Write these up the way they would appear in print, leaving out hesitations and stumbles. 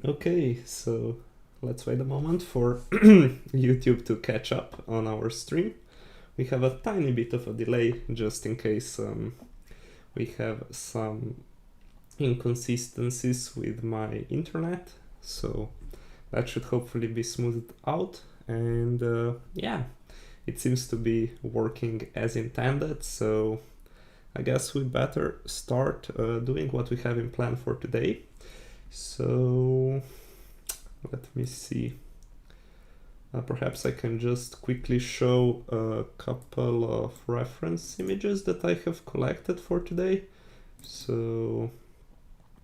Okay, so let's wait a moment for YouTube to catch up on our stream. We have a tiny bit of a delay just in case we have some inconsistencies with my internet, so that should hopefully be smoothed out. And yeah, it seems to be working as intended, so I guess we better start doing what we have in plan for today. So let me see. Perhaps I can just quickly show a couple of reference images that I have collected for today. So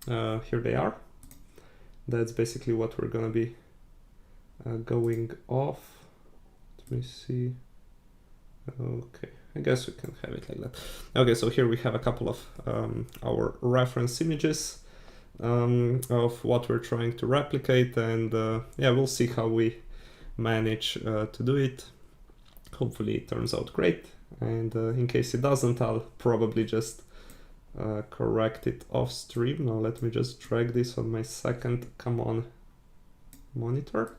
here they are. That's basically what we're gonna be going off. Let me see. Okay, I guess we can have it like that. Okay, so here we have a couple of our reference images of what we're trying to replicate, and yeah, we'll see how we manage to do it. Hopefully it turns out great, and in case it doesn't, I'll probably just correct it off stream. Now let me just drag this on my second come on monitor,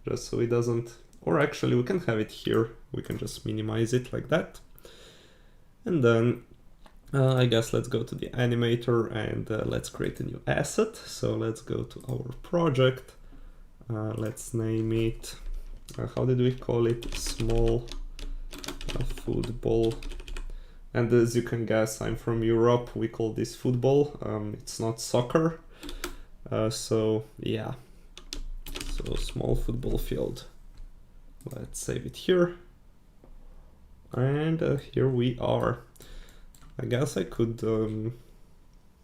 just so it doesn't, or actually we can have it here, we can just minimize it like that. And then I guess let's go to the animator and let's create a new asset. So let's go to our project. Let's name it, how did we call it? Small football. And as you can guess, I'm from Europe. We call this football. It's not soccer. So yeah, so small football field. Let's save it here. And here we are. I guess I could,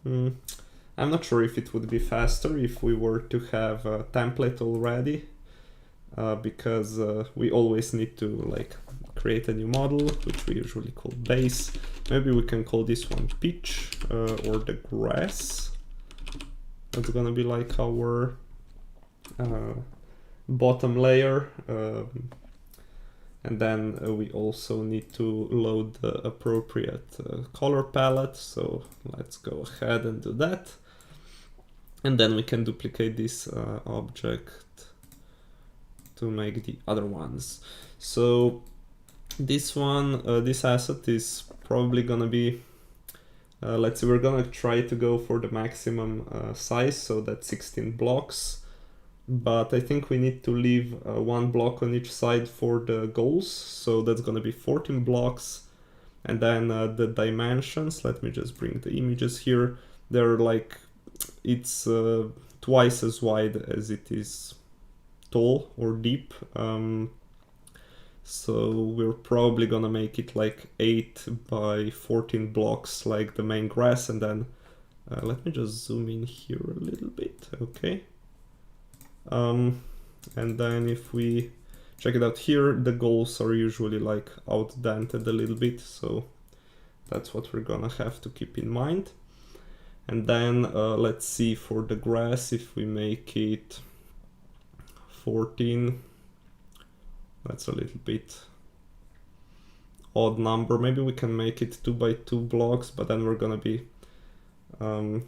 I'm not sure if it would be faster if we were to have a template already, because we always need to like create a new model, which we usually call base. Maybe we can call this one pitch or the grass. That's gonna be like our bottom layer. And then we also need to load the appropriate color palette. So let's go ahead and do that. And then we can duplicate this object to make the other ones. So this one, this asset is probably gonna be, let's see, we're gonna try to go for the maximum size, so that's 16 blocks. But I think we need to leave one block on each side for the goals, so that's gonna be 14 blocks. And then the dimensions, let me just bring the images here. They're like, it's twice as wide as it is tall or deep. So we're probably gonna make it like 8 by 14 blocks like the main grass. And then let me just zoom in here a little bit, okay. And then if we check it out here, the goals are usually like outdented a little bit, so that's what we're gonna have to keep in mind. And then let's see for the grass, if we make it 14, that's a little bit odd number. Maybe we can make it 2 by 2 blocks, but then we're gonna be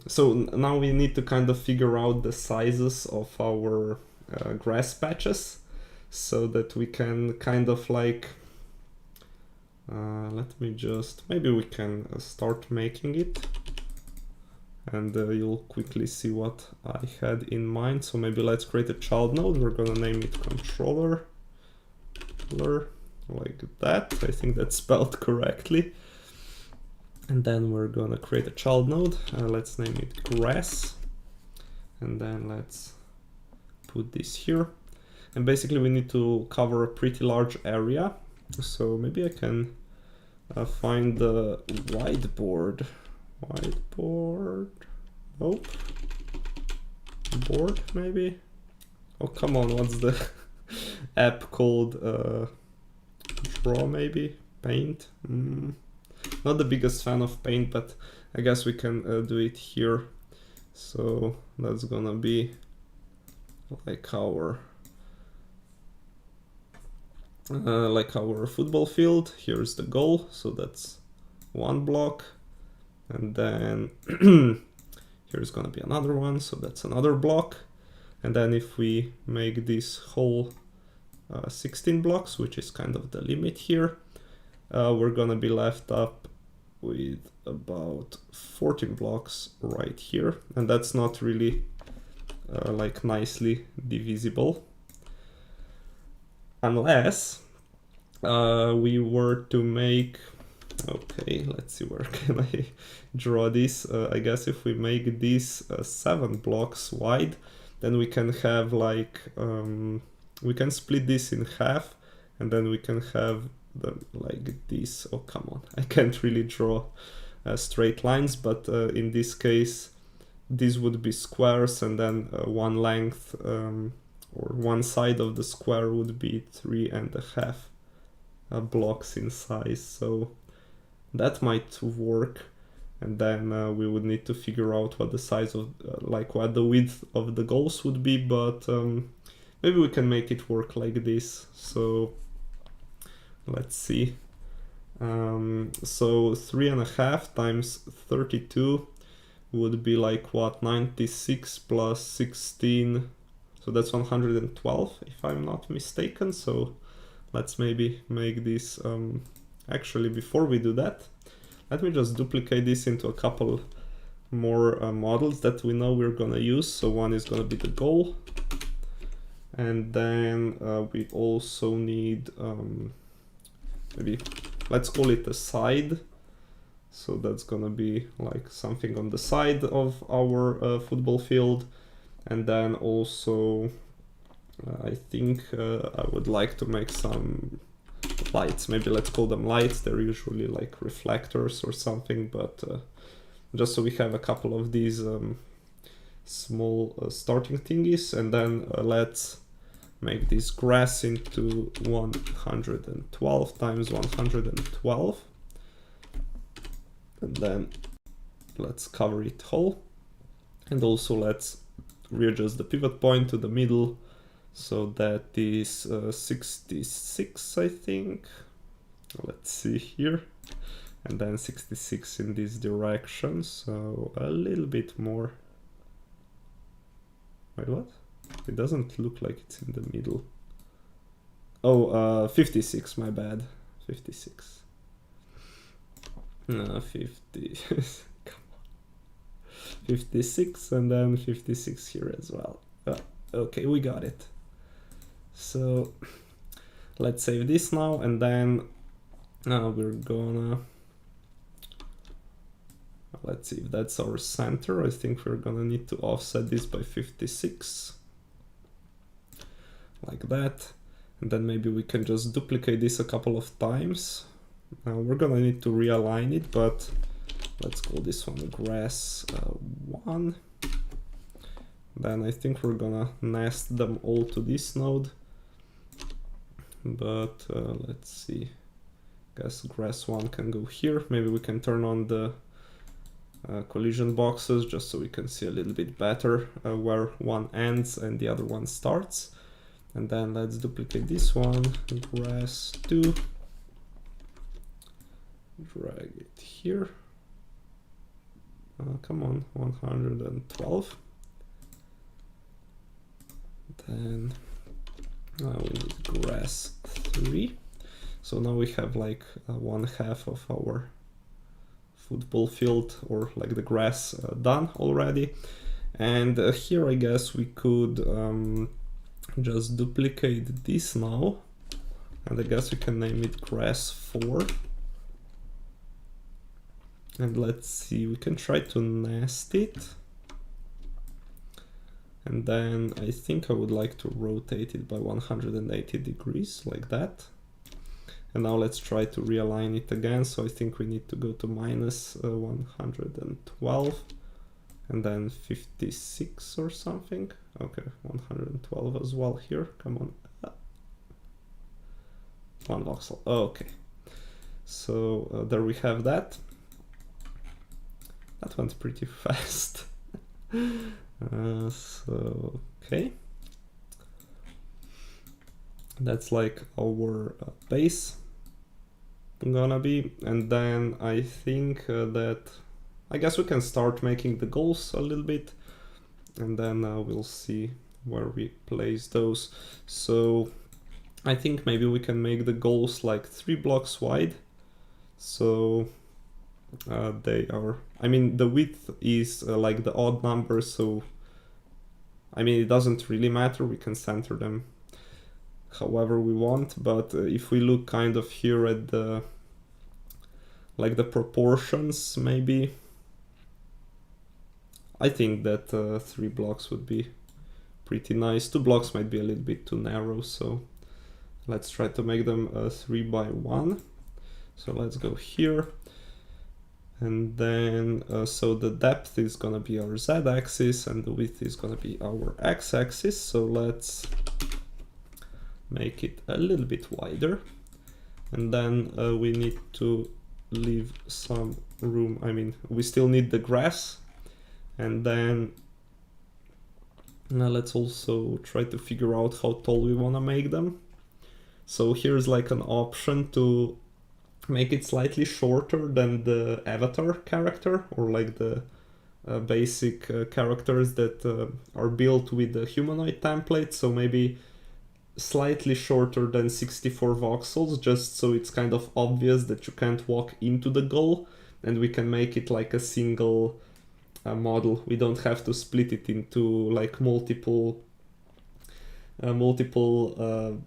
so now we need to kind of figure out the sizes of our grass patches, so that we can kind of like, let me just, maybe we can start making it, and you'll quickly see what I had in mind. So maybe let's create a child node. We're gonna name it controller, like that. I think that's spelled correctly. And then we're gonna create a child node. Let's name it grass. And then let's put this here. And basically we need to cover a pretty large area. So maybe I can find the whiteboard. Nope. Board, maybe? Oh, come on, what's the app called? Draw, maybe? Paint? Not the biggest fan of paint, but I guess we can do it here. So that's gonna be like our football field. Here's the goal, so that's 1 block, and then here's gonna be another one, so that's another block. And then if we make this whole 16 blocks, which is kind of the limit here, we're gonna be left up with about 14 blocks right here, and that's not really like nicely divisible, unless we were to make, okay, let's see, where can I draw this? I guess if we make this 7 blocks wide, then we can have like, we can split this in half, and then we can have them like this. Oh, come on, I can't really draw straight lines, but in this case, these would be squares, and then one length or one side of the square would be 3.5 blocks in size. So that might work. And then we would need to figure out what the size of, like what the width of the goals would be, but maybe we can make it work like this. So let's see. So 3.5 times 32 would be like what, 96 plus 16, so that's 112 if I'm not mistaken. So let's maybe make this, actually before we do that, let me just duplicate this into a couple more models that we know we're gonna use. So one is gonna be the goal, and then we also need, maybe let's call it a side. So that's gonna be like something on the side of our football field. And then also I think I would like to make some lights. Maybe let's call them lights. They're usually like reflectors or something, but just so we have a couple of these small starting thingies. And then let's make this grass into 112 times 112. And then let's cover it whole. And also let's readjust the pivot point to the middle. So that is 66, I think. Let's see here. And then 66 in this direction. So a little bit more. Wait, what? It doesn't look like it's in the middle. Oh, 56, my bad. 56. No, 50. Come on. 56 and then 56 here as well. Okay, we got it. So let's save this now, and then we're gonna, let's see if that's our center. I think we're gonna need to offset this by 56, like that. And then maybe we can just duplicate this a couple of times. We're gonna need to realign it, but let's call this one grass 1. Then I think we're gonna nest them all to this node. But let's see, guess grass 1 can go here. Maybe we can turn on the collision boxes just so we can see a little bit better where one ends and the other one starts. And then let's duplicate this one, grass 2. Drag it here. Come on, 112. Then we need grass 3. So now we have like 1/2 of our football field, or like the grass, done already. And here I guess we could just duplicate this now. And I guess we can name it grass 4. And let's see, we can try to nest it. And then I think I would like to rotate it by 180 degrees, like that. And now let's try to realign it again. So I think we need to go to minus 112 and then 56 or something. Okay, 112 as well here. Come on. One voxel. Okay. So there we have that. That went pretty fast. So, okay. That's like our base gonna be. And then I think that, I guess we can start making the goals a little bit. And then we'll see where we place those. So I think maybe we can make the goals like 3 blocks wide. So they are, I mean, the width is like the odd number, so I mean, it doesn't really matter, we can center them however we want, but if we look kind of here at the like the proportions, maybe I think that 3 blocks would be pretty nice. 2 blocks might be a little bit too narrow, so let's try to make them 3 by 1. So let's go here, and then so the depth is gonna be our z-axis and the width is gonna be our x-axis. So let's make it a little bit wider, and then we need to leave some room. I mean, we still need the grass, and then now let's also try to figure out how tall we want to make them. So here's like an option to make it slightly shorter than the avatar character, or like the basic characters that are built with the humanoid template. So maybe slightly shorter than 64 voxels, just so it's kind of obvious that you can't walk into the goal, and we can make it like a single model. We don't have to split it into like multiple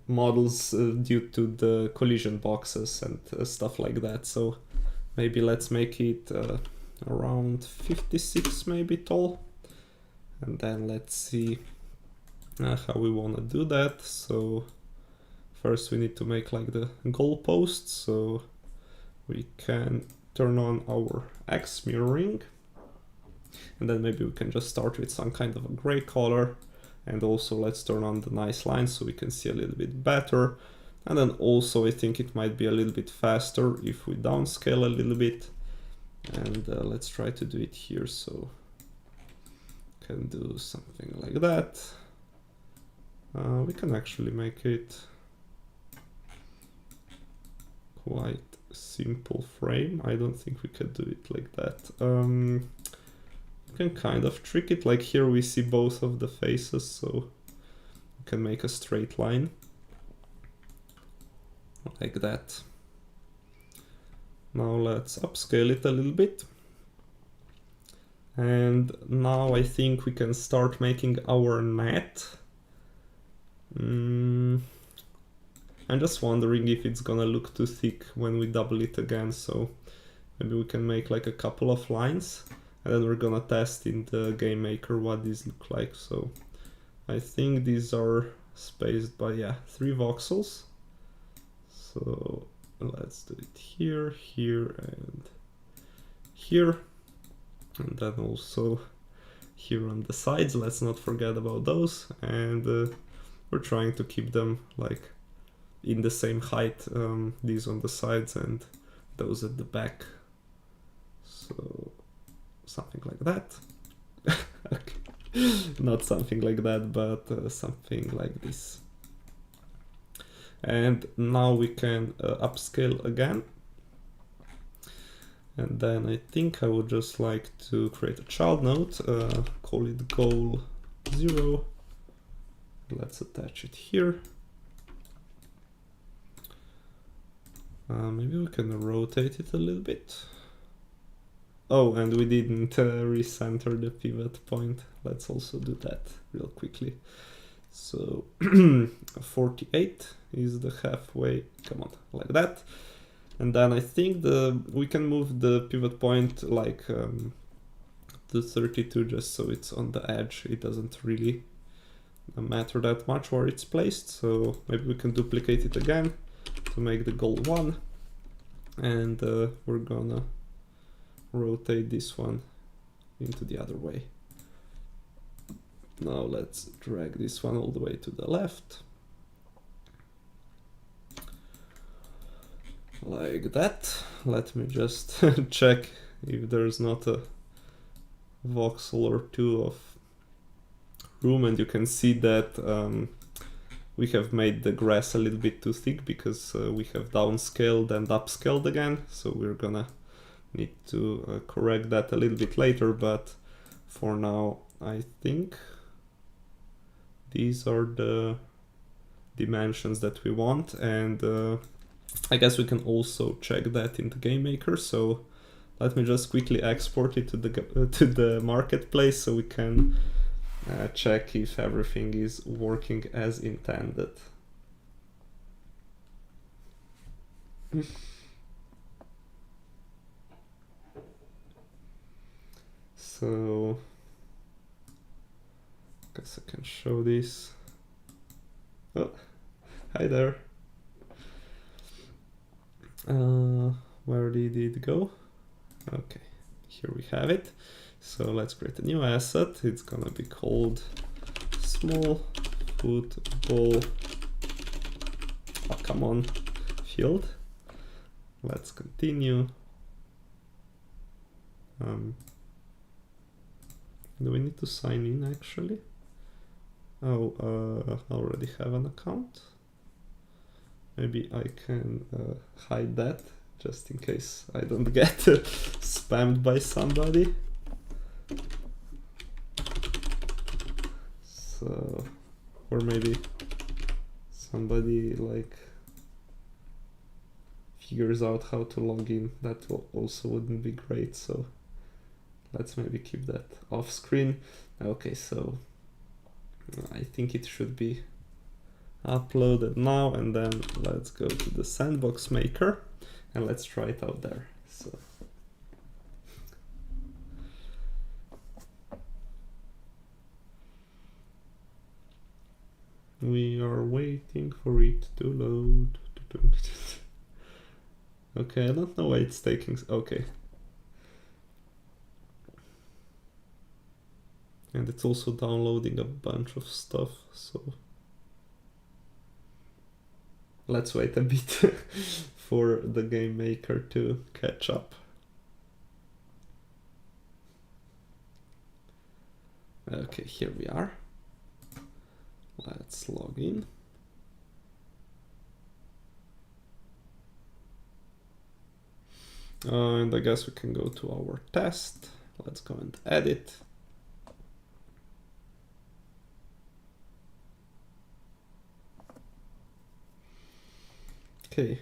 models due to the collision boxes and stuff like that. So maybe let's make it around 56 maybe tall, and then let's see how we want to do that. So first we need to make like the goal posts, so we can turn on our X mirroring, and then maybe we can just start with some kind of a gray color, and also let's turn on the nice lines so we can see a little bit better. And then also I think it might be a little bit faster if we downscale a little bit, and let's try to do it here. So can do something like that. We can actually make it quite simple frame. I don't think we could do it like that. We can kind of trick it, like here we see both of the faces, so we can make a straight line like that. Now let's upscale it a little bit, and now I think we can start making our net. I'm just wondering if it's gonna look too thick when we double it again, so maybe we can make like a couple of lines, and then we're gonna test in the game maker what these look like. So I think these are spaced by 3 voxels. So let's do it here, here, and here, and then also here on the sides. Let's not forget about those, and we're trying to keep them like in the same height, these on the sides and those at the back. So something like that. Okay. Not something like that, but something like this. And now we can upscale again. And then I think I would just like to create a child node, call it goal 0. Let's attach it here. Maybe we can rotate it a little bit. Oh, and we didn't recenter the pivot point. Let's also do that real quickly. So 48 is the halfway, come on, like that. And then I think we can move the pivot point like to 32, just so it's on the edge. It doesn't really matter that much where it's placed. So maybe we can duplicate it again to make the goal 1, and we're gonna rotate this one into the other way. Now let's drag this one all the way to the left, like that. Let me just check if there's not a voxel or 2 of room, and you can see that we have made the grass a little bit too thick because we have downscaled and upscaled again, so we're gonna need to correct that a little bit later, but for now I think these are the dimensions that we want, and I guess we can also check that in the game maker. So let me just quickly export it to the marketplace so we can check if everything is working as intended. So I guess I can show this. Oh, hi there. Where did it go? Okay, here we have it. So let's create a new asset. It's gonna be called small football, oh come on, field. Let's continue. Do we need to sign in actually? Oh, I already have an account. Maybe I can hide that just in case I don't get spammed by somebody. So, or maybe somebody like figures out how to log in. That also wouldn't be great. So let's maybe keep that off screen. Okay, so I think it should be uploaded now, and then let's go to the Sandbox maker and let's try it out there. So we are waiting for it to load. Okay, I don't know why it's taking. Okay, and it's also downloading a bunch of stuff, so let's wait a bit for the game maker to catch up. Okay, here we are. Let's log in. And I guess we can go to our test. Let's go and edit. Okay.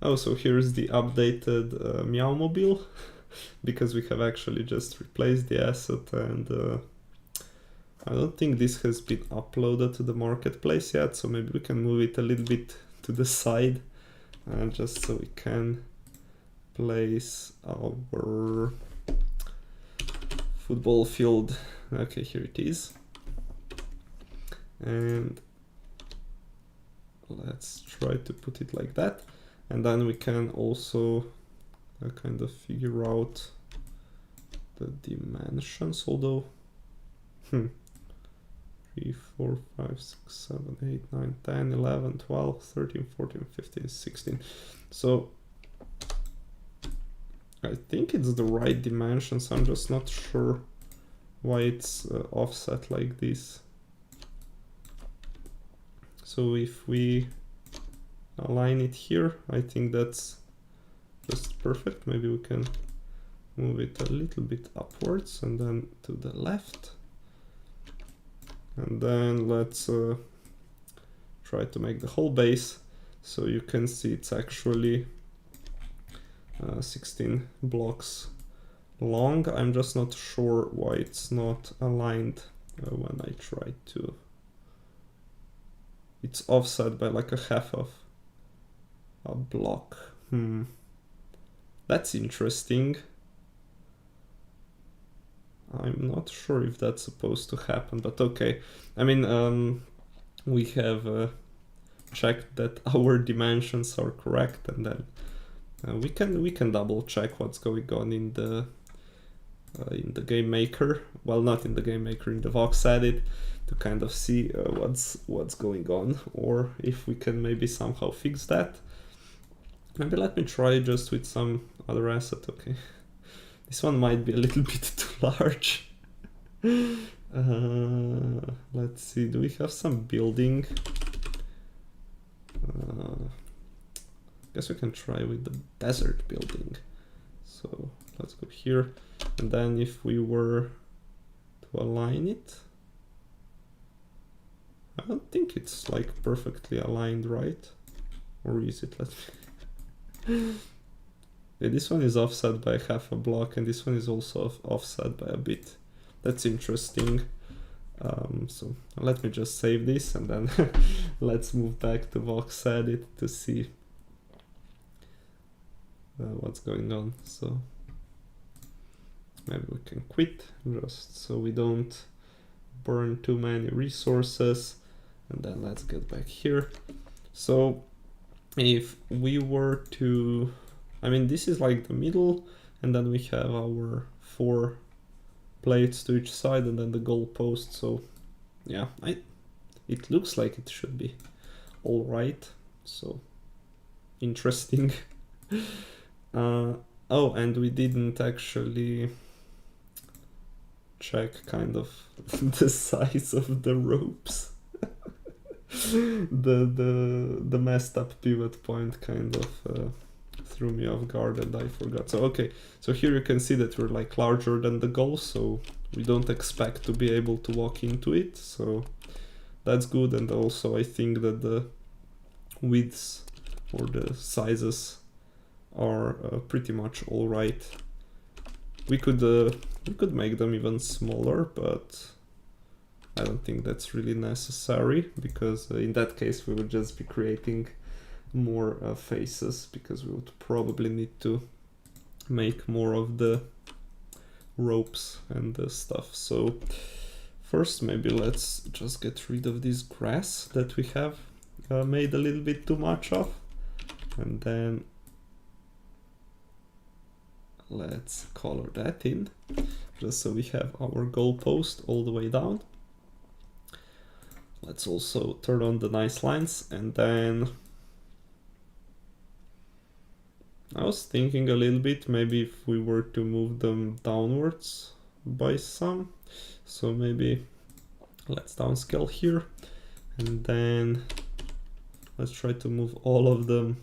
Oh, so here's the updated Meow Mobile, because we have actually just replaced the asset, and I don't think this has been uploaded to the marketplace yet, so maybe we can move it a little bit to the side, just so we can place our football field. Okay, here it is. And let's try to put it like that. And then we can also kind of figure out the dimensions, although 3, 4, 5, 6, 7, 8, 9, 10, 11, 12, 13, 14, 15, 16. So I think it's the right dimensions. I'm just not sure why it's offset like this. So if we align it here, I think that's just perfect. Maybe we can move it a little bit upwards and then to the left. And then let's try to make the whole base. So you can see it's actually 16 blocks long. I'm just not sure why it's not aligned when I try to. It's offset by like a half of a block. That's interesting. I'm not sure if that's supposed to happen, but okay. I mean, we have checked that our dimensions are correct, and then we can double check what's going on in the game maker. Well, not in the game maker, in the Vox edit, to kind of see what's going on, or if we can maybe somehow fix that. Maybe let me try just with some other asset. Okay, this one might be a little bit too large. Let's see, do we have some building? Guess we can try with the desert building. So let's go here, and then if we were to align it, don't think it's like perfectly aligned, right? Or is it? Let me... Yeah, this one is offset by half a block, and this one is also offset by a bit. That's interesting. So let me just save this, and then let's move back to Vox Edit to see what's going on. So maybe we can quit, just so we don't burn too many resources. And then let's get back here. So if we were to, I mean, this is like the middle, and then we have our 4 plates to each side, and then the goalpost. So yeah, it looks like it should be all right. So interesting. Oh, and we didn't actually check kind of the size of the ropes. the messed up pivot point kind of threw me off guard, and I forgot. So okay, so here you can see that we're like larger than the goal, so we don't expect to be able to walk into it, so that's good. And also I think that the widths or the sizes are pretty much all right. We could make them even smaller, but I don't think that's really necessary, because in that case we would just be creating more faces, because we would probably need to make more of the ropes and the stuff. So first maybe let's just get rid of this grass that we have made a little bit too much of, and then let's color that in, just so we have our goalpost all the way down. Let's also turn on the nice lines, and then I was thinking a little bit, maybe if we were to move them downwards by some, so maybe let's downscale here, and then let's try to move all of them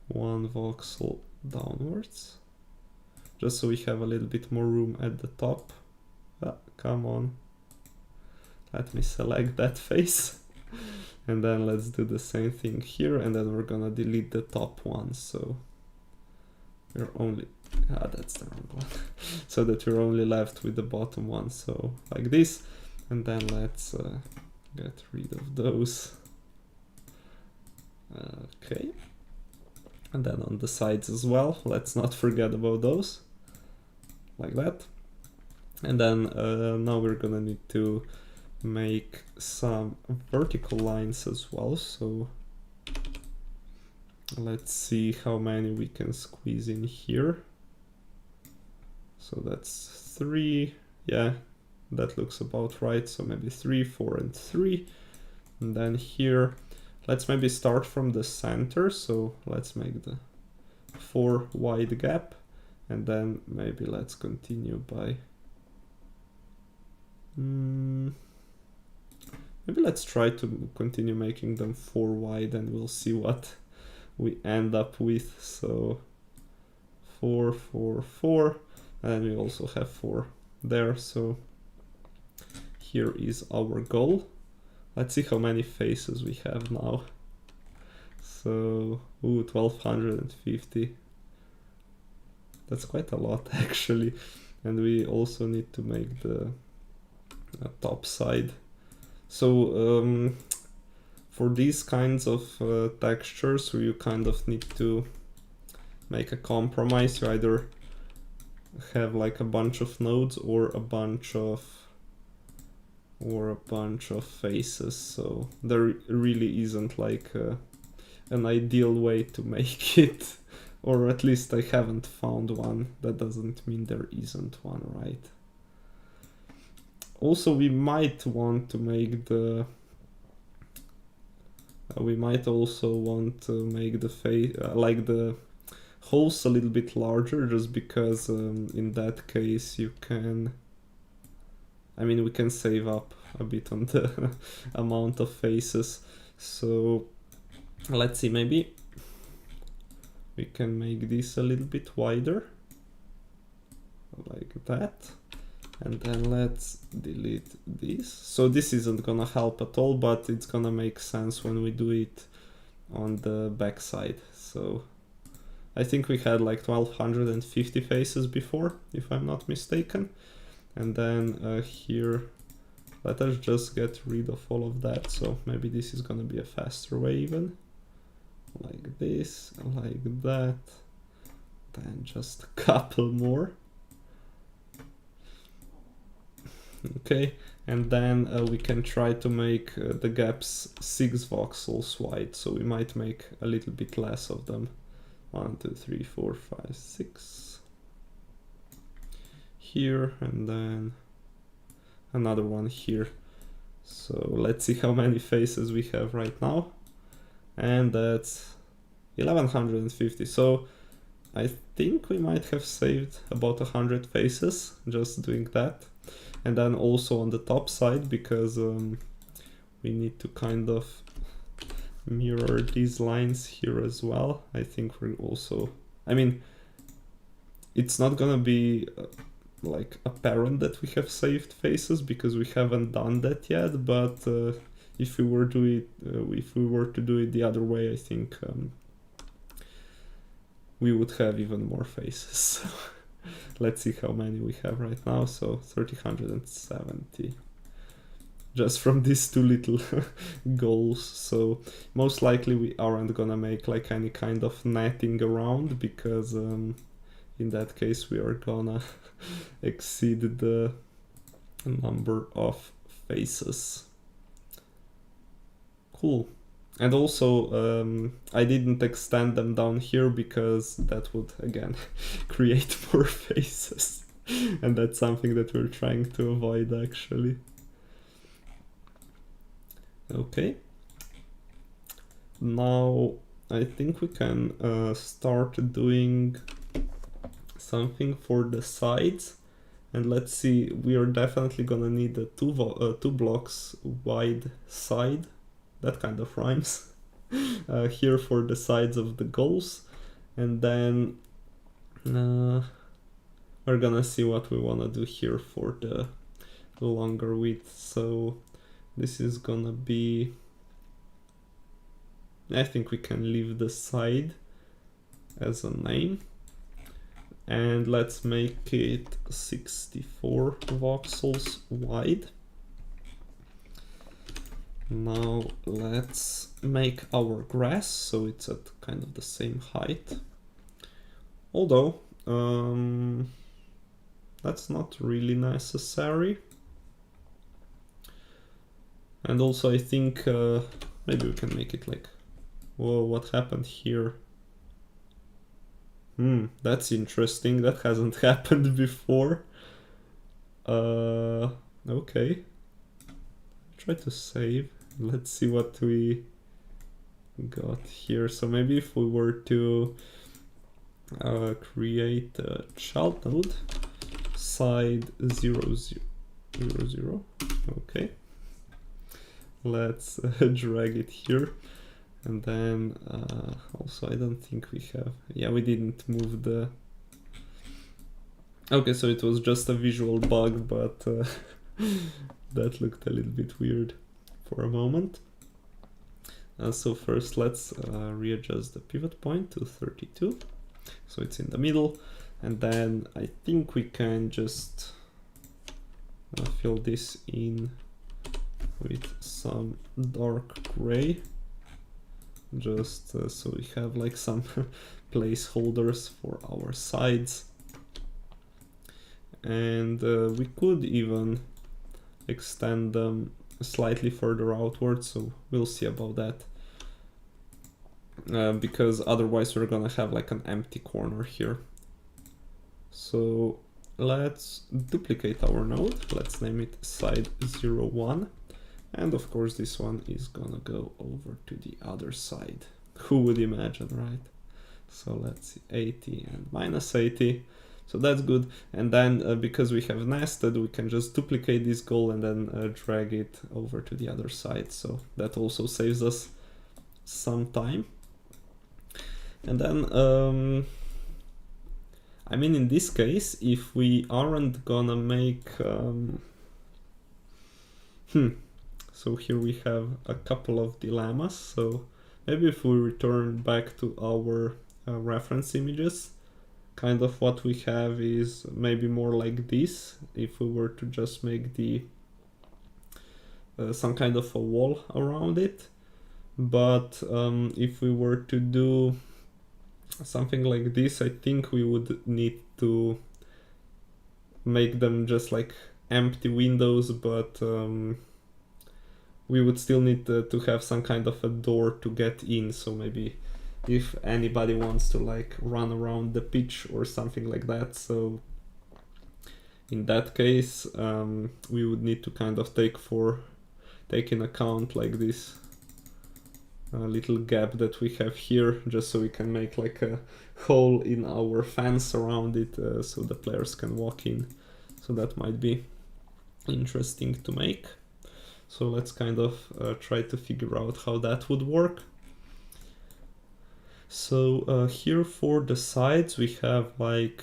1 voxel downwards, just so we have a little bit more room at the top. Ah, come on. Let me select that face. And then let's do the same thing here, and then we're gonna delete the top one, so we're only, that's the wrong one. So that we're only left with the bottom one, so like this. And then let's get rid of those. Okay. And then on the sides as well, let's not forget about those. Like that. And then now we're gonna need to make some vertical lines as well, so let's see how many we can squeeze in here. So that's 3, yeah, that looks about right. So maybe 3, 4, and 3. And then here, let's maybe start from the center, so let's make the 4 wide gap, and then maybe let's continue by maybe let's try to continue making them 4 wide, and we'll see what we end up with. So 4, 4, 4, and we also have 4 there. So here is our goal. Let's see how many faces we have now. So 1250. That's quite a lot actually. And we also need to make the top side. So for these kinds of textures, you kind of need to make a compromise. You either have like a bunch of nodes or a bunch of faces. So there really isn't like an ideal way to make it, or at least I haven't found one. That doesn't mean there isn't one, right? Also, we might want to make the we might also want to make the face like the holes a little bit larger, just because in that case you can, I mean, we can save up a bit on the amount of faces. So let's see, maybe we can make this a little bit wider like that. And then let's delete this. So this isn't gonna help at all, but it's gonna make sense when we do it on the back side. So I think we had like 1250 faces before, if I'm not mistaken. And then here, let us just get rid of all of that. So maybe this is gonna be a faster way even. Like this, like that. Then just a couple more. Okay, and then we can try to make the gaps 6 voxels wide, so we might make a little bit less of them. 1, 2, 3, 4, 5, 6 here, and then another one here. So let's see how many faces we have right now, and that's 1150. So I think we might have saved about 100 faces just doing that. And then also on the top side, because we need to kind of mirror these lines here as well. I think we're also, I mean, it's not gonna be like apparent that we have saved faces because we haven't done that yet, but if we were to do it the other way, I think we would have even more faces. Let's see how many we have right now. So 370 just from these two little goals. So most likely we aren't gonna make like any kind of netting around, because in that case we are gonna exceed the number of faces. Cool. And also, I didn't extend them down here because that would, again, create more faces. And that's something that we're trying to avoid, actually. Okay. Now, I think we can start doing something for the sides. And let's see, we are definitely gonna need a 2 blocks wide side. That kind of rhymes. Here for the sides of the goals, and then we're gonna see what we wanna do here for the longer width. So this is gonna be, I think we can leave the side as a name, and let's make it 64 voxels wide. Now let's make our grass so it's at kind of the same height. Although that's not really necessary. And also I think maybe we can make it like, whoa, what happened here? That's interesting. That hasn't happened before. Okay. Try to save. Let's see what we got here. So maybe if we were to create a child node, side 0, 0, 0. Okay. Let's drag it here. And then also I don't think we have, yeah, we didn't move the, okay, so it was just a visual bug, but that looked a little bit weird for a moment. So first let's readjust the pivot point to 32, so it's in the middle, and then I think we can just fill this in with some dark gray, just so we have like some placeholders for our sides. And we could even extend them slightly further outward, so we'll see about that. Because otherwise we're gonna have like an empty corner here. So let's duplicate our node. Let's name it side 01. And of course this one is gonna go over to the other side. Who would imagine, right? So let's see, 80 and minus 80. So that's good. And then because we have nested, we can just duplicate this goal and then drag it over to the other side. So that also saves us some time. And then I mean, in this case, if we aren't gonna make so here we have a couple of dilemmas. So maybe if we return back to our reference images, kind of what we have is maybe more like this. If we were to just make the some kind of a wall around it, but if we were to do something like this, I think we would need to make them just like empty windows, but we would still need to have some kind of a door to get in. So maybe if anybody wants to like run around the pitch or something like that. So in that case, we would need to kind of take in account like this little gap that we have here, just so we can make like a hole in our fence around it, so the players can walk in. So that might be interesting to make. So let's kind of try to figure out how that would work. So here for the sides we have like,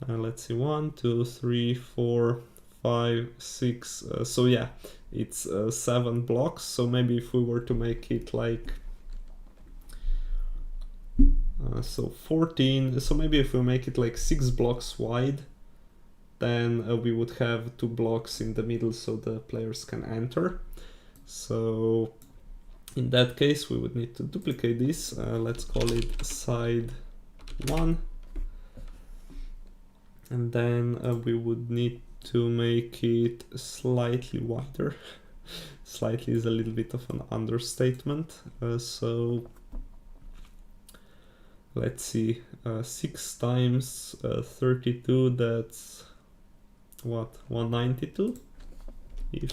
let's see, 1, 2, 3, 4, 5, 6. So yeah, it's 7 blocks. So maybe if we were to make it like so 14, so maybe if we make it like 6 blocks wide, then we would have 2 blocks in the middle so the players can enter. So in that case we would need to duplicate this. Let's call it side 1, and then we would need to make it slightly wider. Slightly is a little bit of an understatement. So let's see, 6 times 32, that's what, 192, if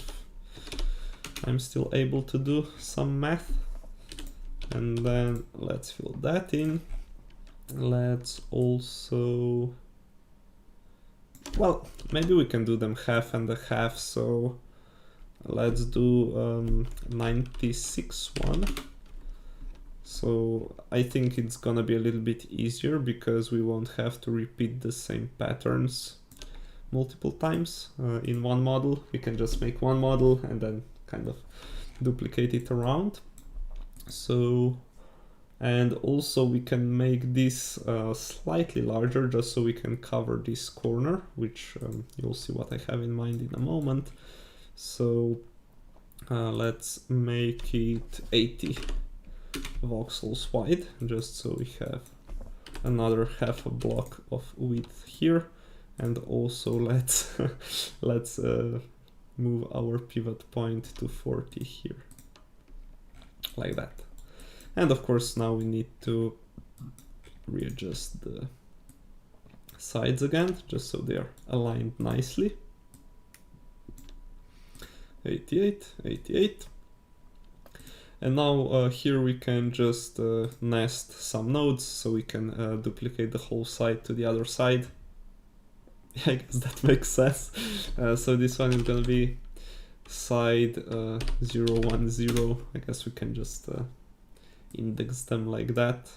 I'm still able to do some math. And then let's fill that in. Let's also, well, maybe we can do them half and a half. So let's do 96 one. So I think it's gonna be a little bit easier because we won't have to repeat the same patterns multiple times in one model. We can just make one model and then kind of duplicate it around. So, and also we can make this slightly larger just so we can cover this corner, which you'll see what I have in mind in a moment. So let's make it 80 voxels wide, just so we have another half a block of width here. And also let's let's move our pivot point to 40 here, like that. And of course now we need to readjust the sides again, just so they are aligned nicely. 88, 88. And now here we can just nest some nodes, so we can duplicate the whole side to the other side. I guess that makes sense. So this one is gonna be side 0, 1, 0. I guess we can just index them like that.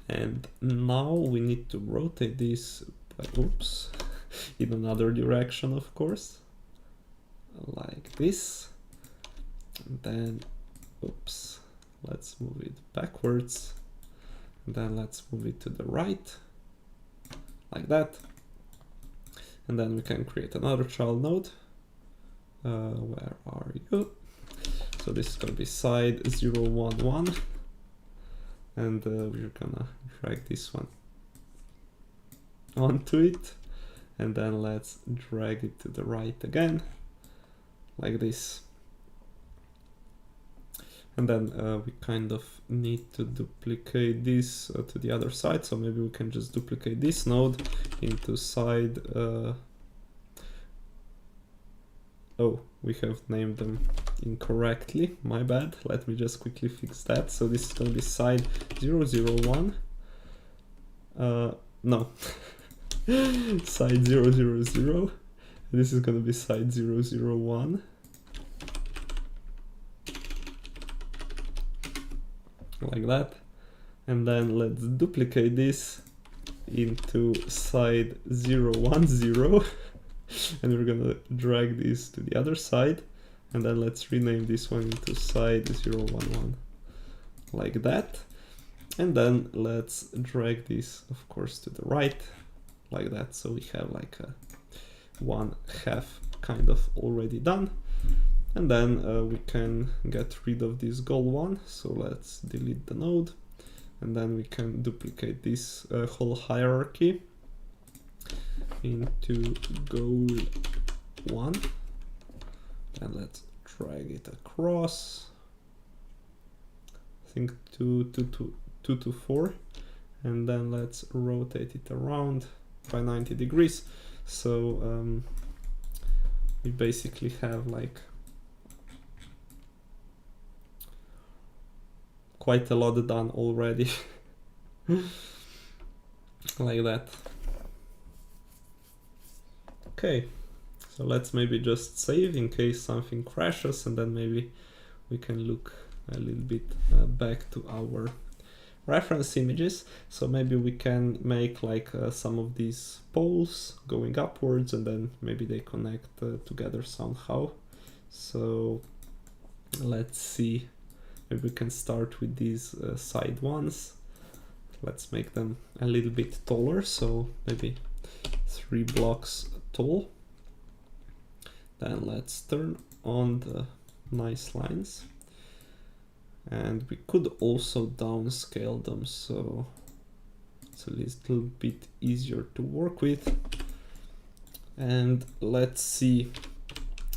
And now we need to rotate this by, oops, in another direction, of course, like this. And then, oops, let's move it backwards. And then let's move it to the right, like that. And then we can create another child node. Where are you? So this is gonna be side 0, 1, 1. And we're gonna drag this one onto it. And then let's drag it to the right again, like this. And then we kind of need to duplicate this to the other side. So maybe we can just duplicate this node into side. Oh, we have named them incorrectly. My bad. Let me just quickly fix that. So this is going to be side 0, 0, 1. No. Side 0, 0, 0. This is going to be side 0, 0, 1. Like that. And then let's duplicate this into side 0, 1, 0. And we're gonna drag this to the other side. And then let's rename this one into side 0, 1, 1. Like that. And then let's drag this, of course, to the right. Like that. So we have like a 1/2 kind of already done. And then we can get rid of this goal one. So let's delete the node. And then we can duplicate this whole hierarchy into goal 1. And let's drag it across. I think 2 to 4. And then let's rotate it around by 90 degrees. So we basically have like quite a lot done already. Like that. Okay, so let's maybe just save in case something crashes, and then maybe we can look a little bit back to our reference images. So maybe we can make like some of these poles going upwards, and then maybe they connect together somehow. So let's see. Maybe we can start with these side ones. Let's make them a little bit taller, so maybe 3 blocks tall. Then let's turn on the nice lines. And we could also downscale them, so it's a little bit easier to work with. And let's see.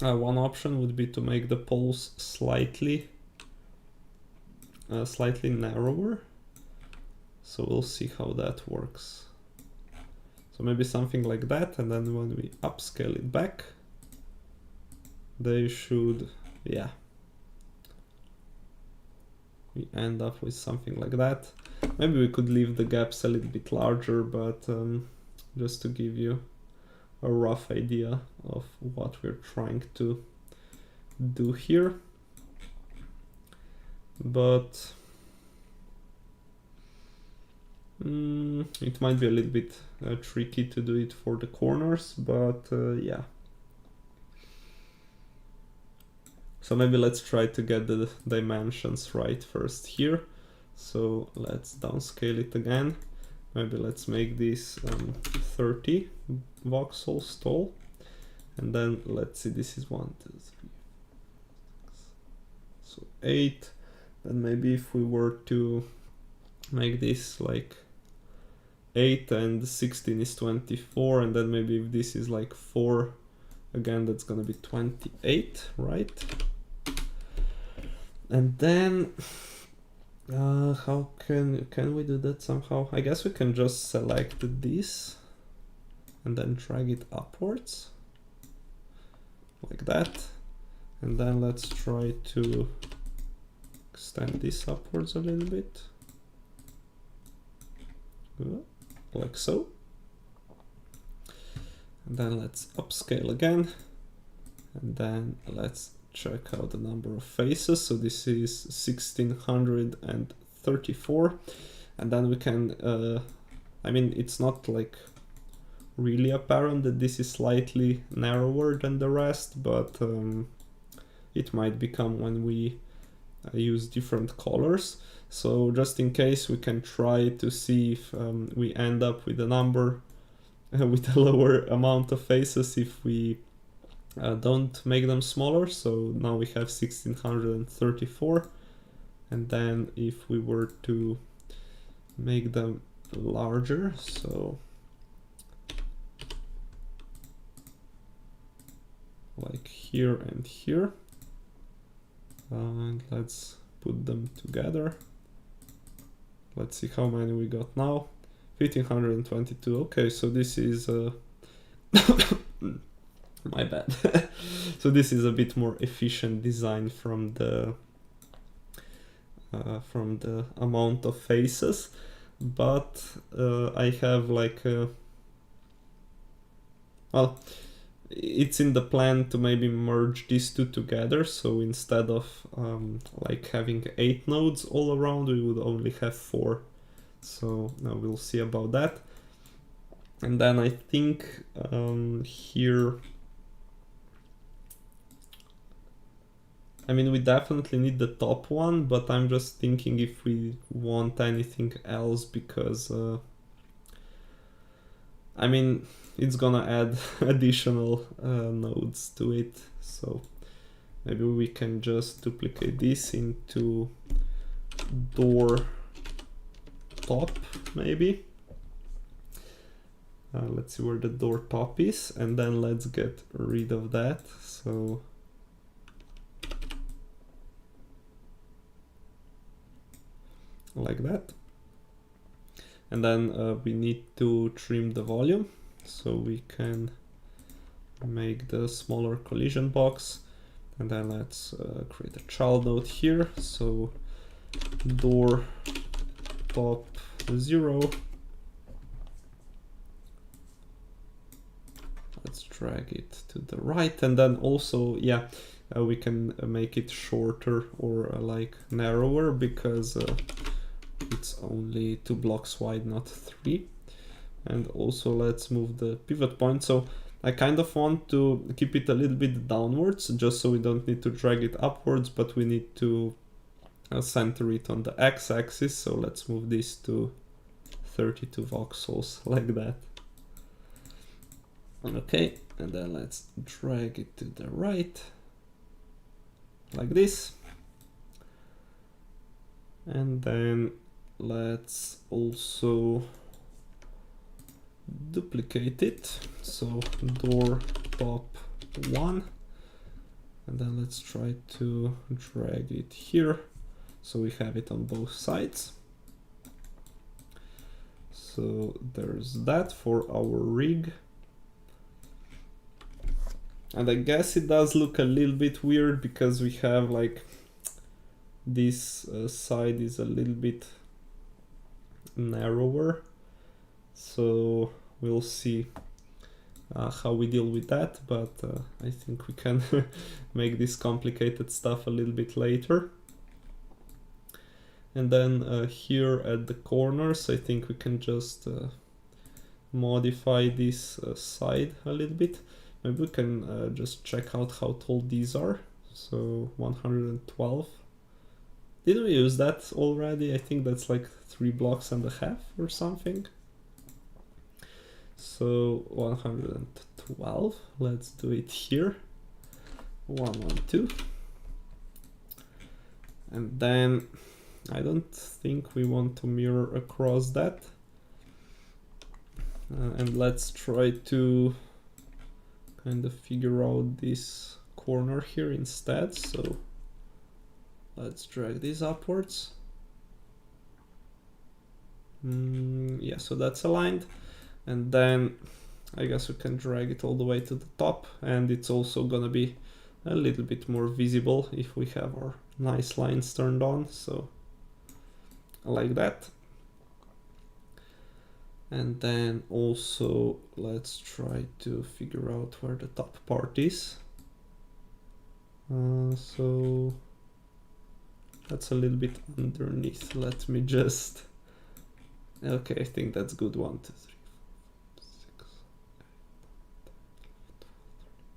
One option would be to make the poles slightly narrower. So we'll see how that works. So maybe something like that, and then when we upscale it back, they should, yeah, we end up with something like that. Maybe we could leave the gaps a little bit larger, but just to give you a rough idea of what we're trying to do here. But it might be a little bit tricky to do it for the corners, but yeah. So maybe let's try to get the dimensions right first here. So let's downscale it again. Maybe let's make this 30 voxels tall. And then let's see, this is 1, 2, 3, 6, so 8. Then maybe if we were to make this like 8 and 16 is 24, and then maybe if this is like 4, again that's gonna be 28, right? And then how can we do that somehow? I guess we can just select this and then drag it upwards like that. And then let's try to extend this upwards a little bit, like so. And then let's upscale again, and then let's check out the number of faces. So this is 1634, and then we can I mean, it's not like really apparent that this is slightly narrower than the rest, but it might become when we use different colors. So just in case, we can try to see if we end up with a number with a lower amount of faces if we don't make them smaller. So now we have 1634, and then if we were to make them larger, so like here and here, and let's put them together. Let's see how many we got now. 1522. Okay, so this is my bad. So this is a bit more efficient design from the amount of faces, but I have like well, it's in the plan to maybe merge these two together. So instead of like having 8 nodes all around, we would only have 4. So now we'll see about that. And then I think here, I mean, we definitely need the top one, but I'm just thinking if we want anything else, because I mean, it's gonna add additional nodes to it. So maybe we can just duplicate this into door top, maybe. Let's see where the door top is, and then let's get rid of that. So like that. And then we need to trim the volume, so we can make the smaller collision box. And then let's create a child node here. So door top 0. Let's drag it to the right, and then also, yeah, we can make it shorter or like narrower, because it's only 2 blocks wide, not 3. And also let's move the pivot point. So I kind of want to keep it a little bit downwards, just so we don't need to drag it upwards, but we need to center it on the x-axis. So let's move this to 32 voxels, like that. Okay, and then let's drag it to the right, like this. And then let's also duplicate it. So door top 1. And then let's try to drag it here, so we have it on both sides. So there's that for our rig. And I guess it does look a little bit weird, because we have like this side is a little bit narrower. So we'll see how we deal with that, but I think we can make this complicated stuff a little bit later. And then here at the corners, I think we can just modify this side a little bit. Maybe we can just check out how tall these are. So 112. Did we use that already? I think that's like 3.5 blocks or something. So 112. Let's do it here. 112. And then I don't think we want to mirror across that. And let's try to kind of figure out this corner here instead. So let's drag this upwards. Yeah, so that's aligned. And then I guess we can drag it all the way to the top, and it's also gonna be a little bit more visible if we have our nice lines turned on. So like that. And then also let's try to figure out where the top part is. So that's a little bit underneath. Let me just, okay, I think that's good. 1, 2, 3, 4, 5, 6,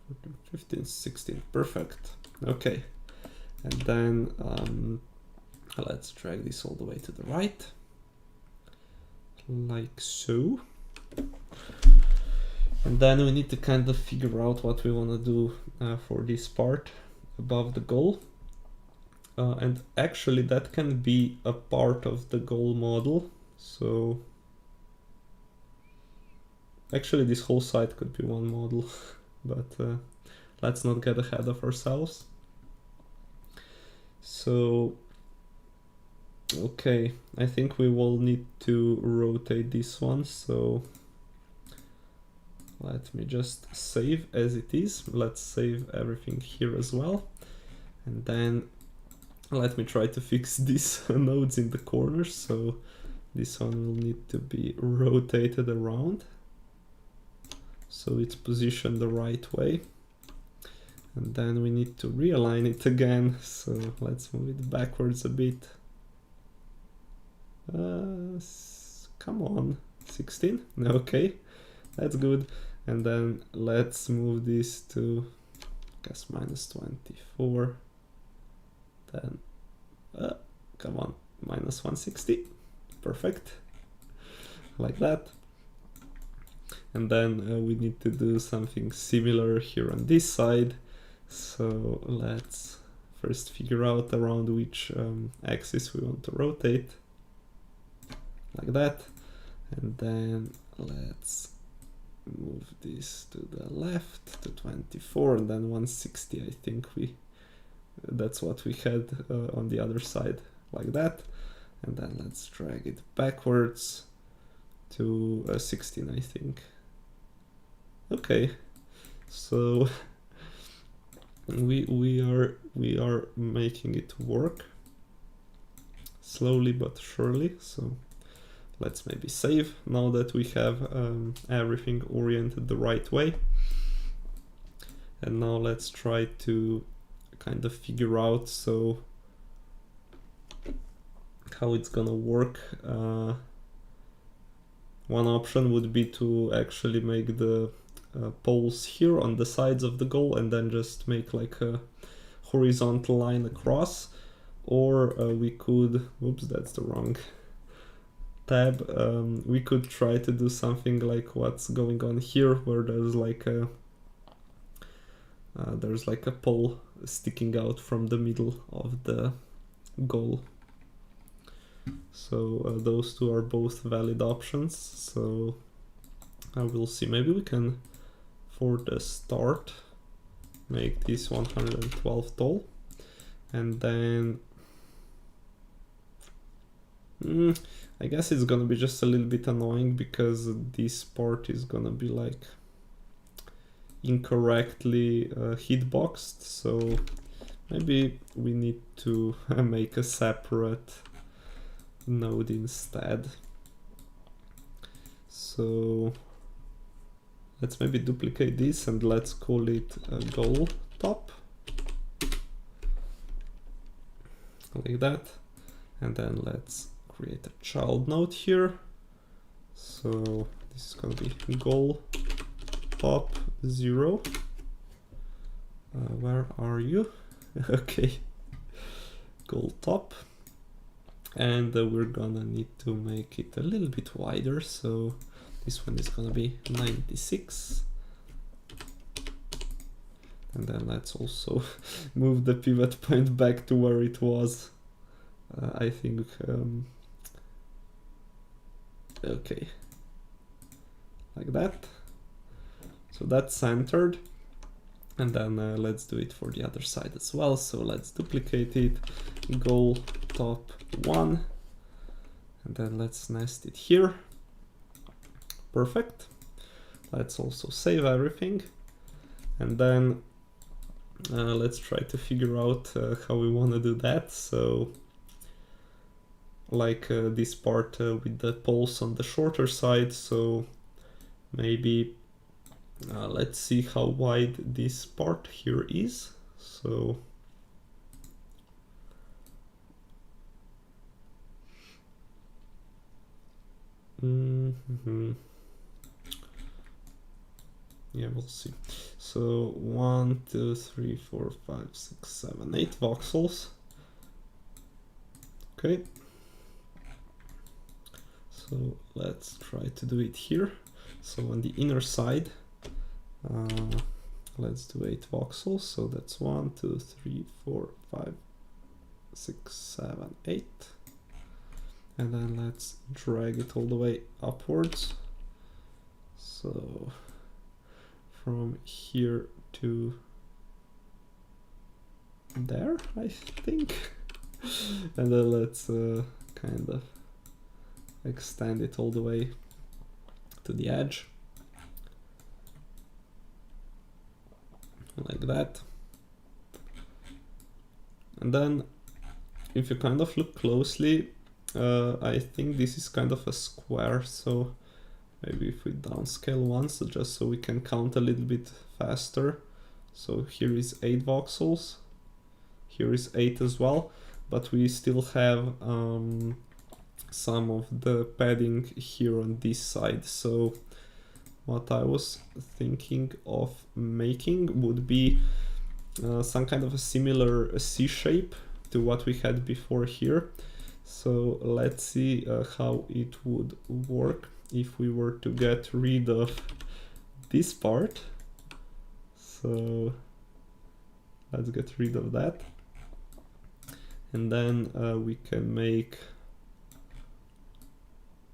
7, 8, 15, 16, perfect. Okay, and then let's drag this all the way to the right, like so. And then we need to kind of figure out what we want to do for this part above the goal. And actually that can be a part of the goal model. So actually this whole side could be one model, but let's not get ahead of ourselves. So okay, I think we will need to rotate this one. So let me just save as it is. Let's save everything here as well. And then let me try to fix these nodes in the corners. So this one will need to be rotated around, so it's positioned the right way. And then we need to realign it again. So let's move it backwards a bit. Come on, 16, okay. that's good. And then let's move this to, I guess, -24. Then, come on, -160. Perfect. Like that. And then we need to do something similar here on this side. So let's first figure out around which axis we want to rotate. Like that. And then let's move this to the left to 24, and then 160. I think that's what we had on the other side, like that. And then let's drag it backwards to 16, I think. Okay, so we are making it work slowly but surely. So let's maybe save now that we have everything oriented the right way. And now let's try to kind of figure out how it's gonna work. One option would be to actually make the poles here on the sides of the goal and then just make like a horizontal line across, or we could, oops, that's the wrong tab. We could try to do something like what's going on here, where there's like a pole sticking out from the middle of the goal. So those two are both valid options. So I will see, maybe we can, for the start, make this 112 tall, and then I guess it's gonna be just a little bit annoying because this part is gonna be like incorrectly hitboxed, so maybe we need to make a separate node instead. So let's maybe duplicate this and let's call it a goal top, like that. And then let's create a child node here. So this is going to be goal top 0. Where are you? Okay, goal top. And we're gonna need to make it a little bit wider, so this one is gonna be 96. And then let's also move the pivot point back to where it was. I think, okay, like that. So that's centered. And then let's do it for the other side as well. So let's duplicate it, goal top 1, and then let's nest it here. Perfect. Let's also save everything. And then let's try to figure out how we want to do that. So like this part with the poles on the shorter side. So maybe let's see how wide this part here is. So yeah, we'll see. So 1, 2, 3, 4, 5, 6, 7, 8 voxels. Okay. So let's try to do it here. So on the inner side, let's do 8 voxels. So that's 1, 2, 3, 4, 5, 6, 7, 8. And then let's drag it all the way upwards. So from here to there, I think. And then let's kind of extend it all the way to the edge. Like that. And then if you kind of look closely, I think this is kind of a square, so maybe if we downscale once, just so we can count a little bit faster. So here is 8 voxels, here is 8 as well, but we still have some of the padding here on this side. So what I was thinking of making would be some kind of a similar C shape to what we had before here. So let's see how it would work if we were to get rid of this part. So let's get rid of that. And then we can make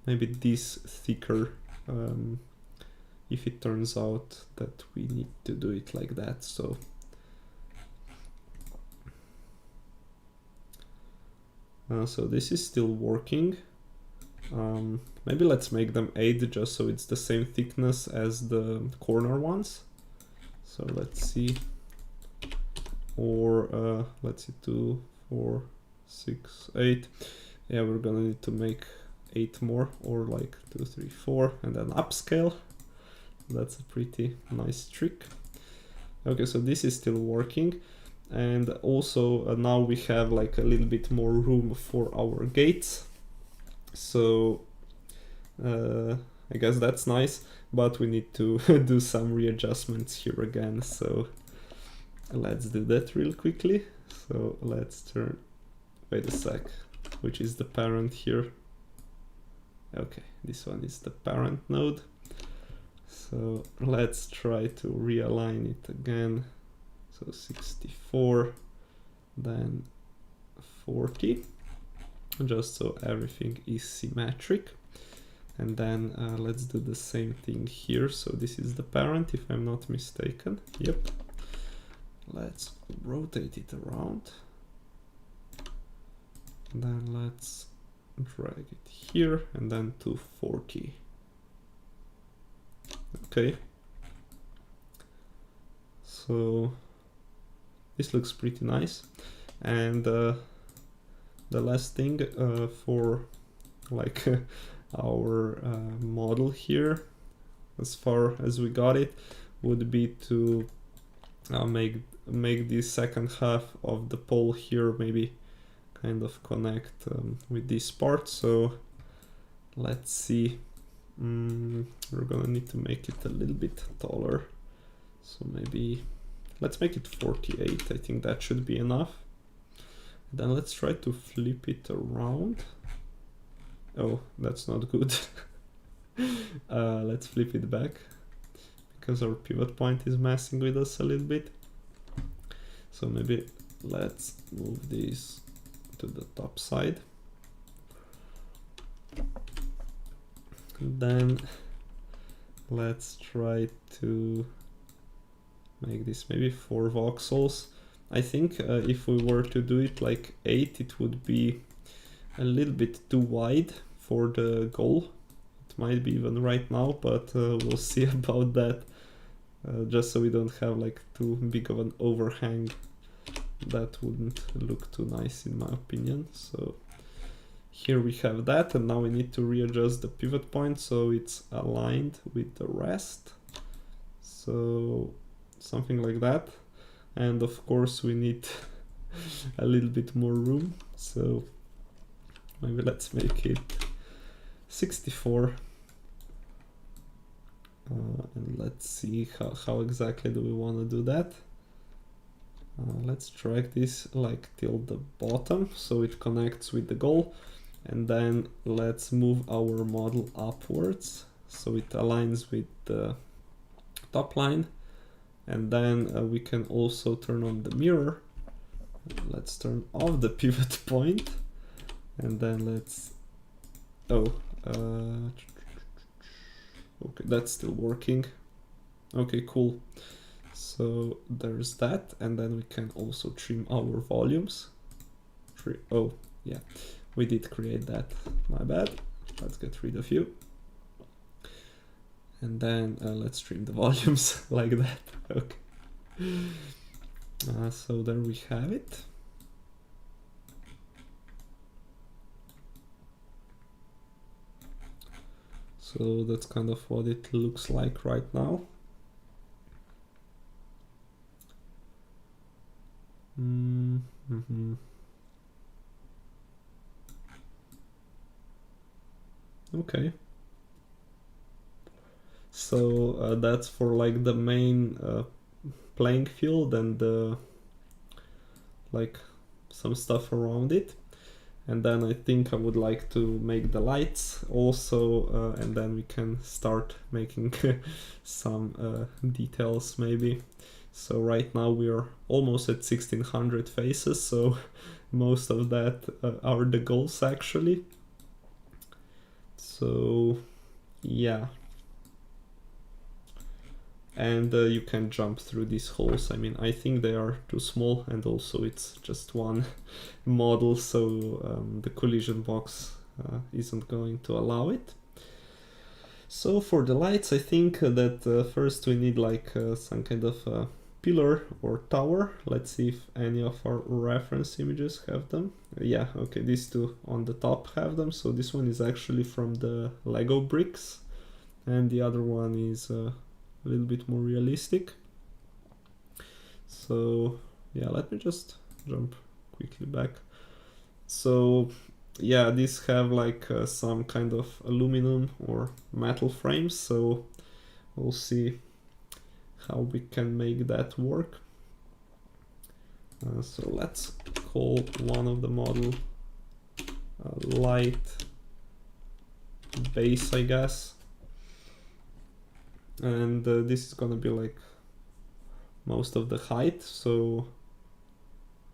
maybe this thicker if it turns out that we need to do it like that. So so this is still working. Maybe let's make them 8 just so it's the same thickness as the corner ones. So let's see, or let's see, 2, 4, 6, 8. Yeah, we're gonna need to make 8 more, or like 2, 3, 4, and then upscale. That's a pretty nice trick. Okay, so this is still working. And also now we have like a little bit more room for our gates. So I guess that's nice, but we need to do some readjustments here again. So let's do that real quickly. So let's turn, wait a sec, which is the parent here? Okay, this one is the parent node. So let's try to realign it again. So 64, then 40, just so everything is symmetric. And then let's do the same thing here. So this is the parent, if I'm not mistaken. Yep. Let's rotate it around. And then let's drag it here and then to 40. Okay. So this looks pretty nice. And the last thing for like our model here, as far as we got it, would be to make the second half of the pole here maybe kind of connect with this part. So let's see, we're gonna need to make it a little bit taller. So maybe let's make it 48. I think that should be enough. Then let's try to flip it around. Oh, that's not good. Let's flip it back because our pivot point is messing with us a little bit. So maybe let's move this to the top side. Then let's try to make this maybe 4 voxels. I think if we were to do it like 8, it would be a little bit too wide for the goal. It might be even right now, but we'll see about that. Just so we don't have like too big of an overhang. That wouldn't look too nice in my opinion. So here we have that, and now we need to readjust the pivot point so it's aligned with the rest. So something like that. And of course we need a little bit more room. So maybe let's make it 64. And let's see how exactly do we want to do that. Let's drag this like till the bottom so it connects with the goal, and then let's move our model upwards so it aligns with the top line. And then we can also turn on the mirror. Let's turn off the pivot point, and then let's, okay, that's still working. Okay, cool. So there's that, and then we can also trim our volumes. Oh yeah, we did create that, my bad. Let's get rid of you. And then let's trim the volumes like that. Okay. So there we have it. So that's kind of what it looks like right now. Okay. So that's for like the main playing field and like some stuff around it. And then I think I would like to make the lights also, and then we can start making some details maybe. So right now we are almost at 1600 faces, so most of that are the goals actually. So yeah. And you can jump through these holes. I mean, I think they are too small, and also it's just one model, so the collision box isn't going to allow it. So for the lights, I think that first we need like some kind of pillar or tower. Let's see if any of our reference images have them. Yeah, okay, these two on the top have them. So this one is actually from the Lego bricks, and the other one is a little bit more realistic. So yeah, let me just jump quickly back. So yeah, these have like some kind of aluminum or metal frames, so we'll see how we can make that work. So let's call one of the model light base, I guess. And this is gonna be like most of the height, so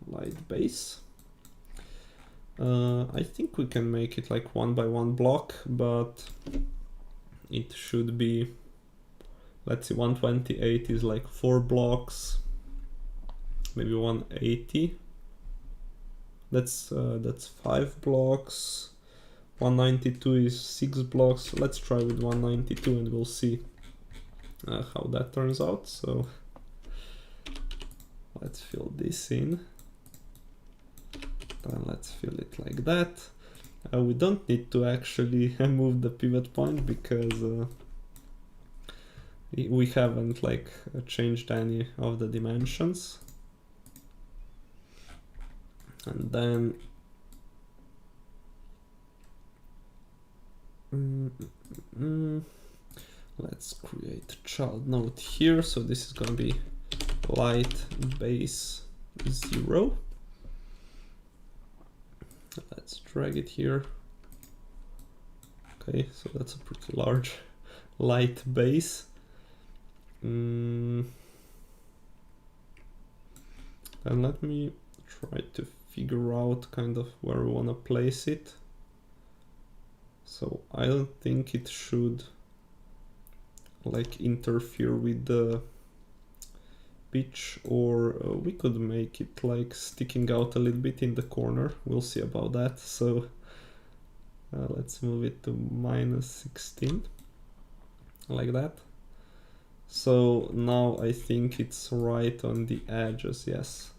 light base. I think we can make it like 1 by 1 block, but it should be, let's see, 128 is like 4 blocks, maybe 180. That's 5 blocks. 192 is 6 blocks. Let's try with 192 and we'll see how that turns out. So let's fill this in. Then let's fill it like that. We don't need to actually move the pivot point because we haven't like changed any of the dimensions. And then let's create a child node here. So this is gonna be light base 0. Let's drag it here. Okay, so that's a pretty large light base. And let me try to figure out kind of where we want to place it. So I don't think it should like interfere with the pitch, or we could make it like sticking out a little bit in the corner. We'll see about that. So let's move it to -16 like that. So now I think it's right on the edges. Yes,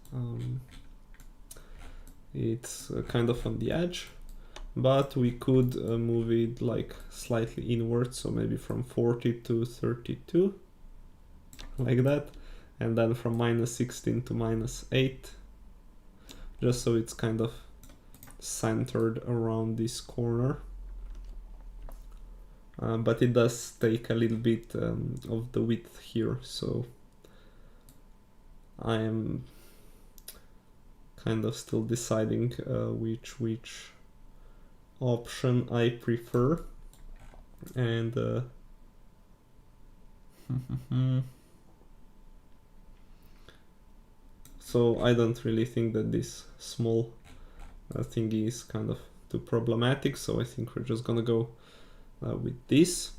it's kind of on the edge, but we could move it like slightly inward, so maybe from 40 to 32 like that, and then from -16 to -8, just so it's kind of centered around this corner. But it does take a little bit of the width here, so I am kind of still deciding which option I prefer. And so I don't really think that this small thingy is kind of too problematic, so I think we're just gonna go with this.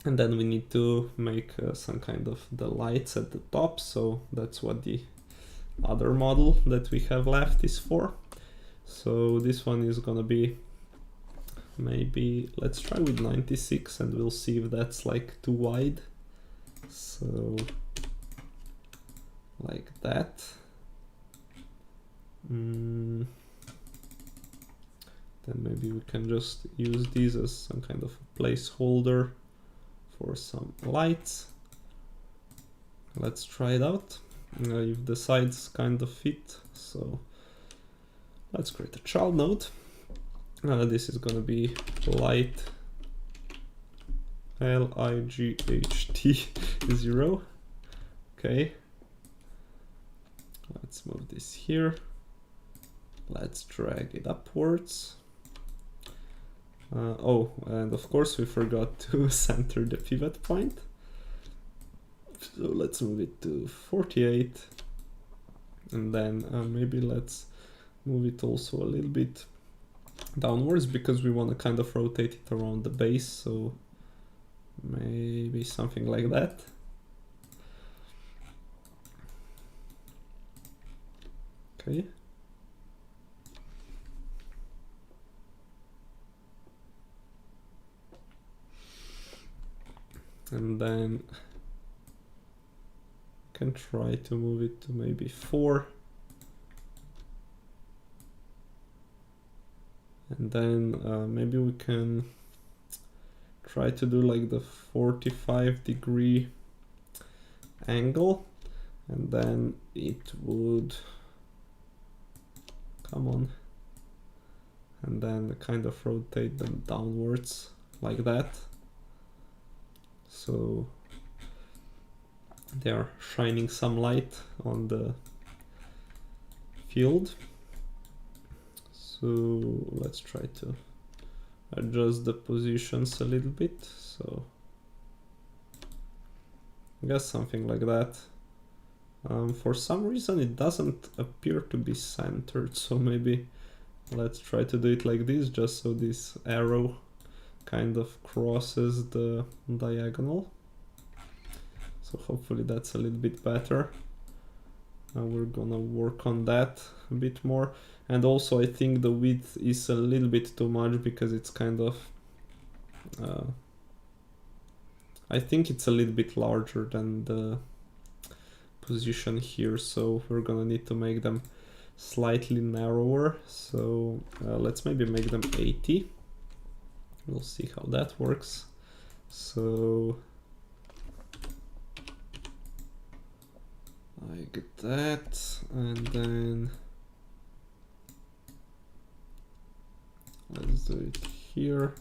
And then we need to make some kind of the lights at the top, so that's what the other model that we have left is for. So this one is gonna be, maybe let's try with 96 and we'll see if that's like too wide. So like that. Then maybe we can just use these as some kind of a placeholder for some lights. Let's try it out if the sides kind of fit. So let's create a child node. This is gonna be light light 0. Okay, let's move this here. Let's drag it upwards. Oh, and of course we forgot to center the pivot point. So let's move it to 48. And then maybe let's move it also a little bit downwards because we want to kind of rotate it around the base. So maybe something like that. Okay. And then can try to move it to maybe 4. And then maybe we can try to do like the 45-degree angle, and then it would come on, and then kind of rotate them downwards like that. So they are shining some light on the field. So let's try to adjust the positions a little bit. So I guess something like that. For some reason it doesn't appear to be centered, so maybe let's try to do it like this, just so this arrow kind of crosses the diagonal. So hopefully that's a little bit better. We're gonna work on that a bit more. And also I think the width is a little bit too much because it's kind of I think it's a little bit larger than the position here, so we're gonna need to make them slightly narrower. So let's maybe make them 80. We'll see how that works. So like that, and then let's do it here,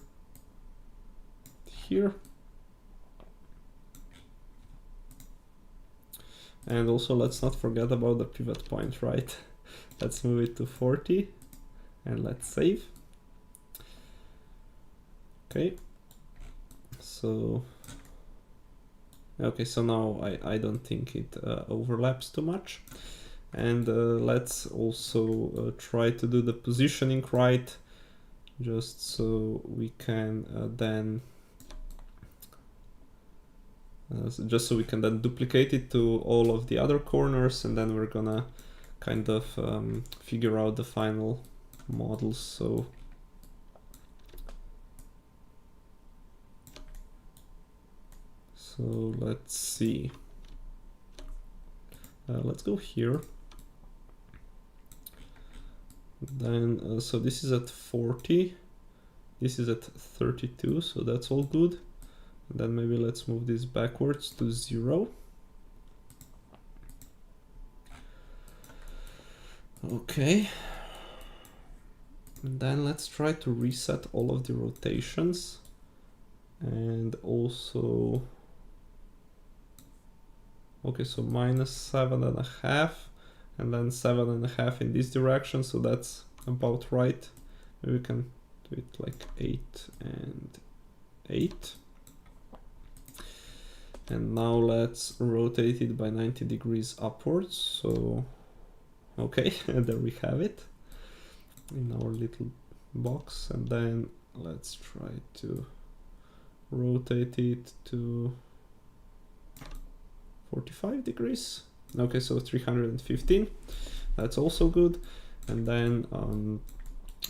here. And also let's not forget about the pivot point, right? Let's move it to 40 and let's save. Okay, so okay, so now I don't think it overlaps too much. And let's also try to do the positioning right, just so we can then duplicate it to all of the other corners, and then we're gonna kind of figure out the final models. So let's see. Let's go here. Then so this is at 40, this is at 32, so that's all good. And then maybe let's move this backwards to 0. Okay. And then let's try to reset all of the rotations. And also, okay, so -7.5 and then 7.5 in this direction, so that's about right. Maybe we can do it like 8 and 8. And now let's rotate it by 90 degrees upwards. So, okay, and there we have it in our little box. And then let's try to rotate it to 45 degrees. Okay, so 315, that's also good. And then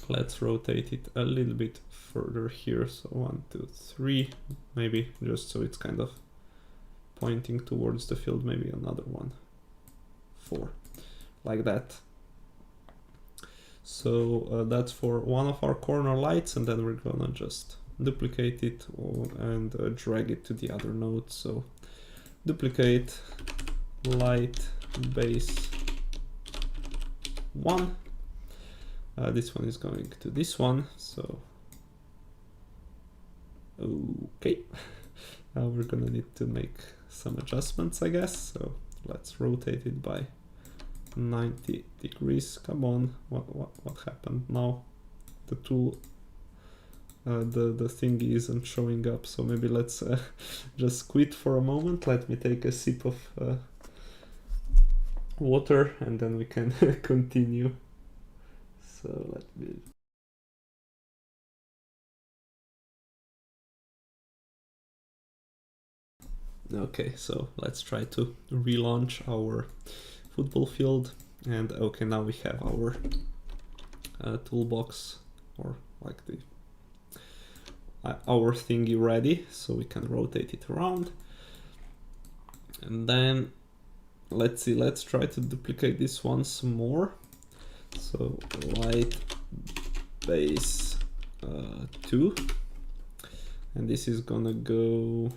let's rotate it a little bit further here. So 1, 2, 3, maybe, just so it's kind of pointing towards the field. Maybe another 1, 4, like that. So that's for one of our corner lights, and then we're gonna just duplicate it and drag it to the other node. So duplicate light base 1. This one is going to this one, so okay. we're gonna need to make some adjustments, I guess. So let's rotate it by 90 degrees. Come on, what happened now? The tool, the thingy isn't showing up, so maybe let's just quit for a moment. Let me take a sip of water and then we can continue. So let me... Okay, so let's try to relaunch our football field. And okay, now we have our toolbox, or like the our thingy ready, so we can rotate it around. And then let's see, let's try to duplicate this once more. So light base 2, and this is gonna go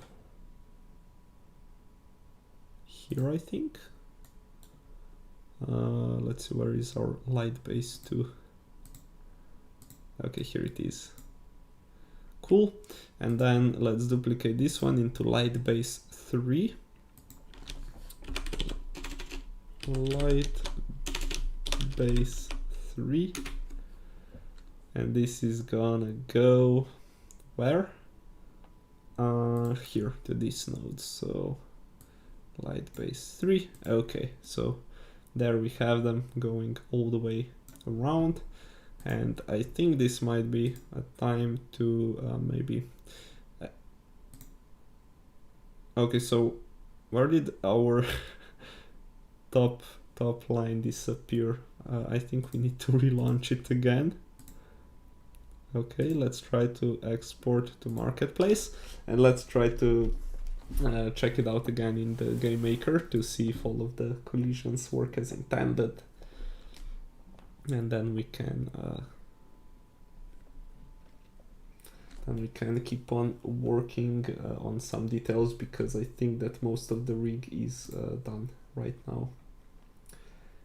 here, I think. Let's see, where is our light base 2? Okay, here it is. Cool. And then let's duplicate this one into light base 3. Light base 3. And this is gonna go where? Here to this node. So light base 3. Okay, so there we have them going all the way around. And I think this might be a time to maybe... Okay, so where did our top line disappear? I think we need to relaunch it again. Okay, let's try to export to marketplace, and let's try to check it out again in the game maker to see if all of the collisions work as intended. And then we can keep on working on some details, because I think that most of the rig is done right now.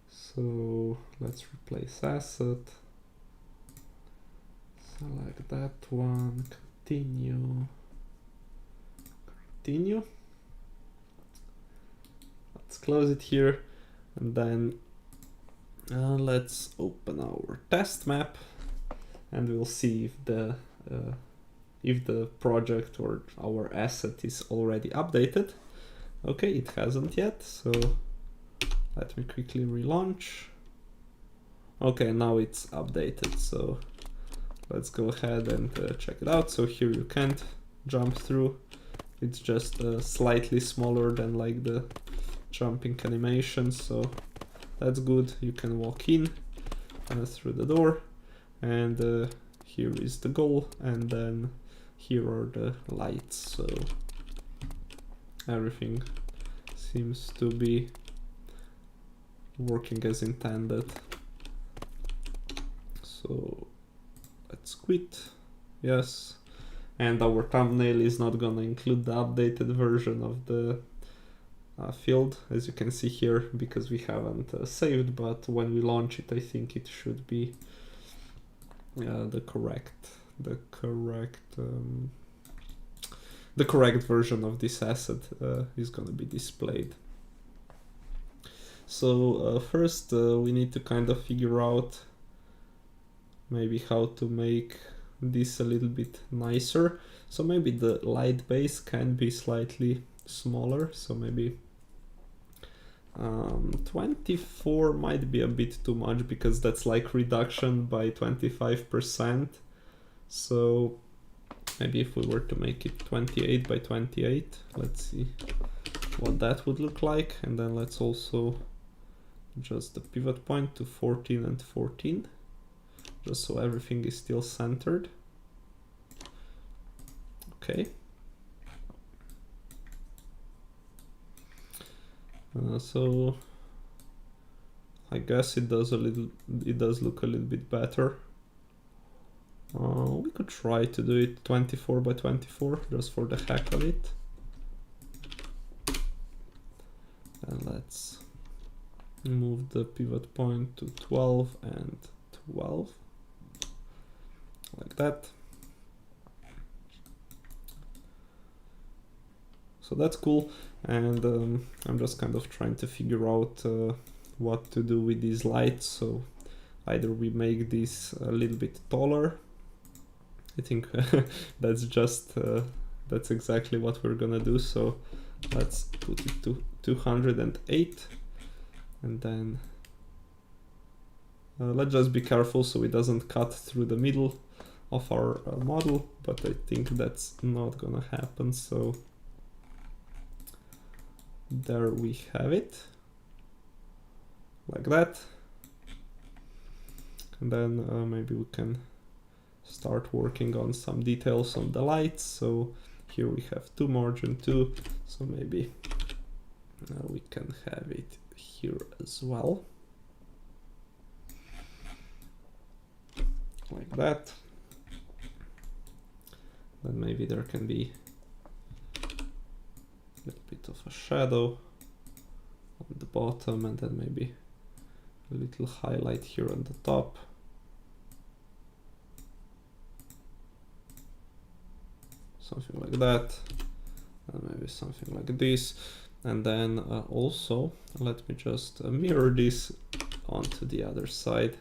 So let's replace asset, select that one, continue. Let's close it here, and then let's open our test map, and we'll see if the project or our asset is already updated. Okay, it hasn't yet, so let me quickly relaunch. Okay, now it's updated, so let's go ahead and check it out. So here you can't jump through. It's just slightly smaller than like the jumping animation, so that's good. You can walk in through the door, and here is the goal, and then here are the lights. So everything seems to be working as intended. So let's quit. Yes. And our thumbnail is not gonna include the updated version of the field, as you can see here, because we haven't saved, but when we launch it, I think it should be the correct version of this asset is gonna be displayed. So first we need to kind of figure out maybe how to make this a little bit nicer. So maybe the light base can be slightly smaller, so maybe 24 might be a bit too much, because that's like reduction by 25%. So maybe if we were to make it 28 by 28, let's see what that would look like. And then let's also adjust the pivot point to 14 and 14, just so everything is still centered. Okay. So I guess it does look a little bit better. We could try to do it 24 by 24 just for the heck of it. And let's move the pivot point to 12 and 12, like that. So that's cool, and I'm just kind of trying to figure out what to do with these lights. So either we make this a little bit taller. I think that's just that's exactly what we're gonna do. So let's put it to 208, and then let's just be careful so it doesn't cut through the middle of our model, but I think that's not gonna happen. So there we have it, like that. And then maybe we can start working on some details on the lights. So here we have 2 margin 2, so maybe we can have it here as well, like that. Then maybe there can be a little bit of a shadow on the bottom, and then maybe a little highlight here on the top. Something like that, and maybe something like this. And then also let me just mirror this onto the other side,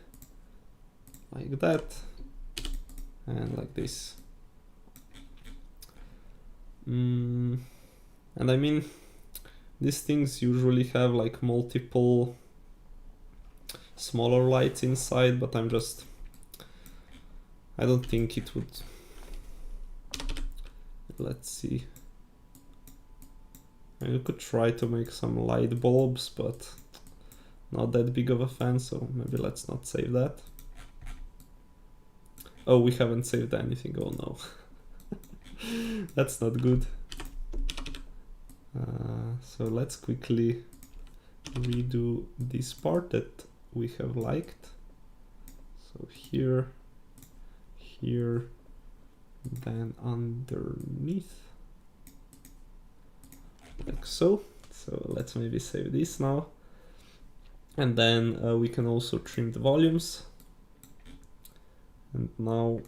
like that, and like this. And I mean, these things usually have like multiple smaller lights inside, but I don't think it would. Let's see. I could try to make some light bulbs, but not that big of a fan, so maybe let's not save that. Oh, we haven't saved anything. Oh no. That's not good. So let's quickly redo this part that we have liked. So here, here, then underneath, like so. So let's maybe save this now. And then we can also trim the volumes. And now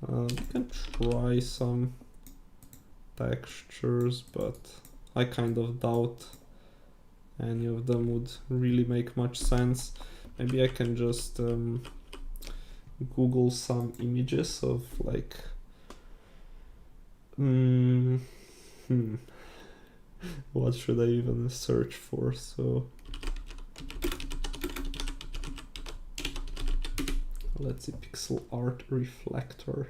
we can try some textures, but I kind of doubt any of them would really make much sense. Maybe I can just Google some images of like what should I even search for? So let's see, pixel art reflector.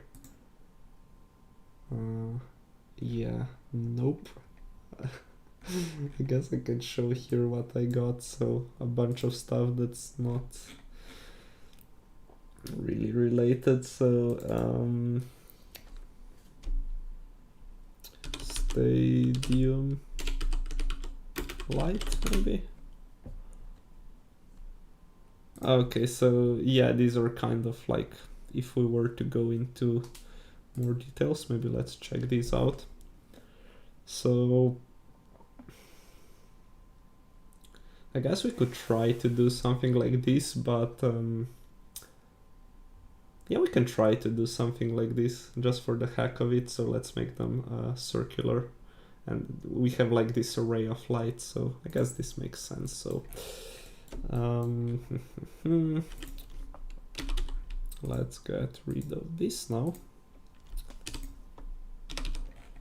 Yeah, nope. I guess I can show here what I got. So a bunch of stuff that's not really related. So stadium light, maybe. Okay, so yeah, these are kind of like, if we were to go into more details, maybe let's check these out. So I guess we could try to do something like this, but yeah, we can try to do something like this just for the heck of it. So let's make them circular, and we have like this array of lights, so I guess this makes sense. So let's get rid of this now.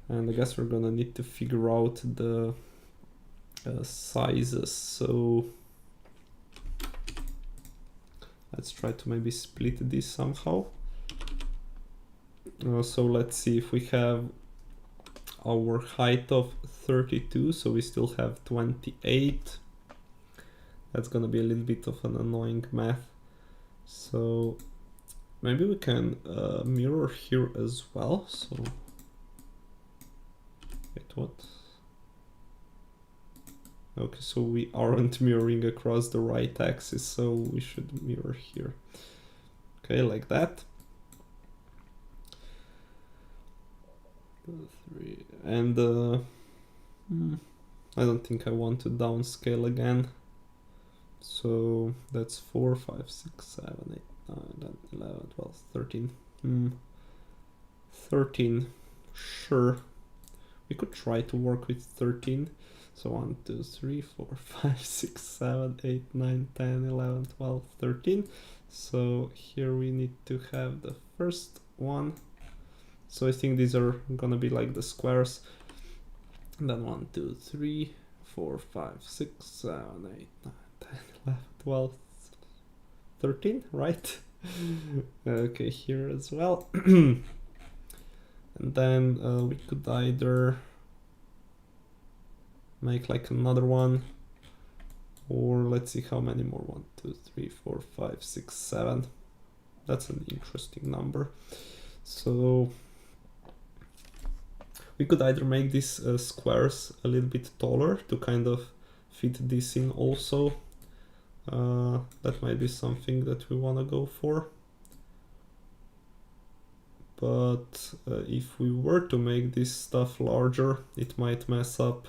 And I guess we're gonna need to figure out the sizes. So let's try to maybe split this somehow. So let's see, if we have our height of 32, so we still have 28. That's gonna be a little bit of an annoying math. So maybe we can mirror here as well. So wait, what? Okay, so we aren't mirroring across the right axis, so we should mirror here. Okay, like that. 3, and I don't think I want to downscale again. So that's 4, 5, 6, 7, 8, 9, 10, 11, 12, 13. 13, sure. We could try to work with 13. So 1, 2, 3, 4, 5, 6, 7, 8, 9, 10, 11, 12, 13. So here we need to have the first one. So I think these are gonna be like the squares. And then 1, 2, 3, 4, 5, 6, 7, 8, 9, 10, 11, 12, 13, right? Okay, here as well. And then we could either make like another one, or let's see how many more. 1, 2, 3, 4, 5, 6, 7. That's an interesting number. So we could either make these squares a little bit taller to kind of fit this in also. That might be something that we want to go for. But if we were to make this stuff larger, it might mess up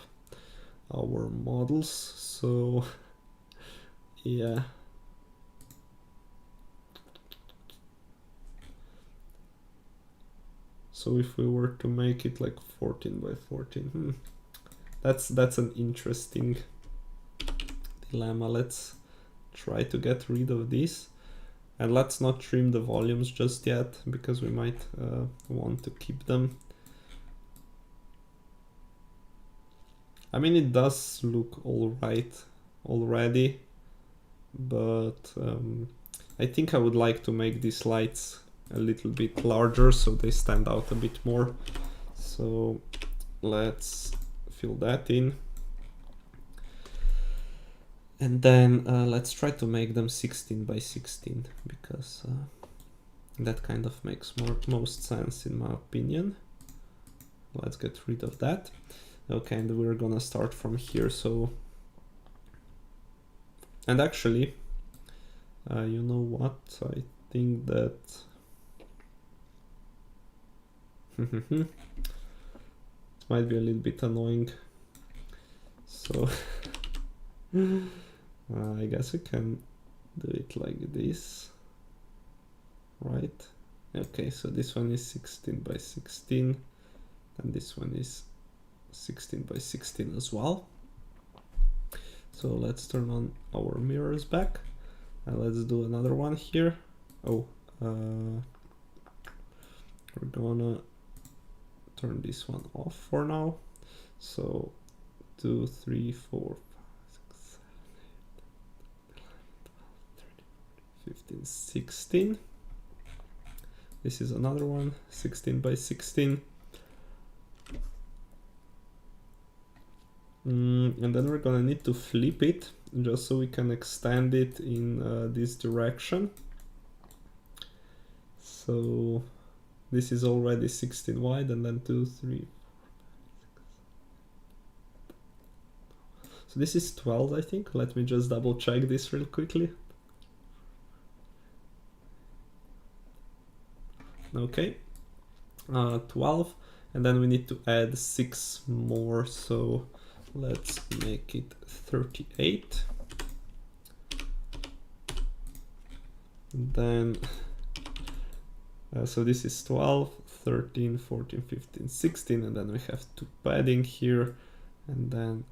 our models. So yeah. So if we were to make it like 14 by 14, that's an interesting dilemma. Let's try to get rid of this, and let's not trim the volumes just yet, because we might want to keep them. I mean, it does look all right already, but I think I would like to make these lights a little bit larger so they stand out a bit more. So let's fill that in. And then let's try to make them 16 by 16, because that kind of makes most sense in my opinion. Let's get rid of that. Okay, and we're gonna start from here. So, and actually, you know what? I think that it might be a little bit annoying. So I guess we can do it like this, right? Okay, so this one is 16 by 16, and this one is 16 by 16 as well. So let's turn on our mirrors back, and let's do another one here. Oh, we're gonna turn this one off for now. So 2, 3, 4, 5, 6, 7, 8, 9, 10, 11, 12, 13, 15, 16. This is another one, 16 by 16. And then we're gonna need to flip it just so we can extend it in this direction. So this is already 16 wide, and then 2, 3, 4, 5, 6. So this is 12, I think. Let me just double check this real quickly. Okay, 12, and then we need to add 6 more, so let's make it 38. And then so this is 12, 13, 14, 15, 16, and then we have 2 padding here, and then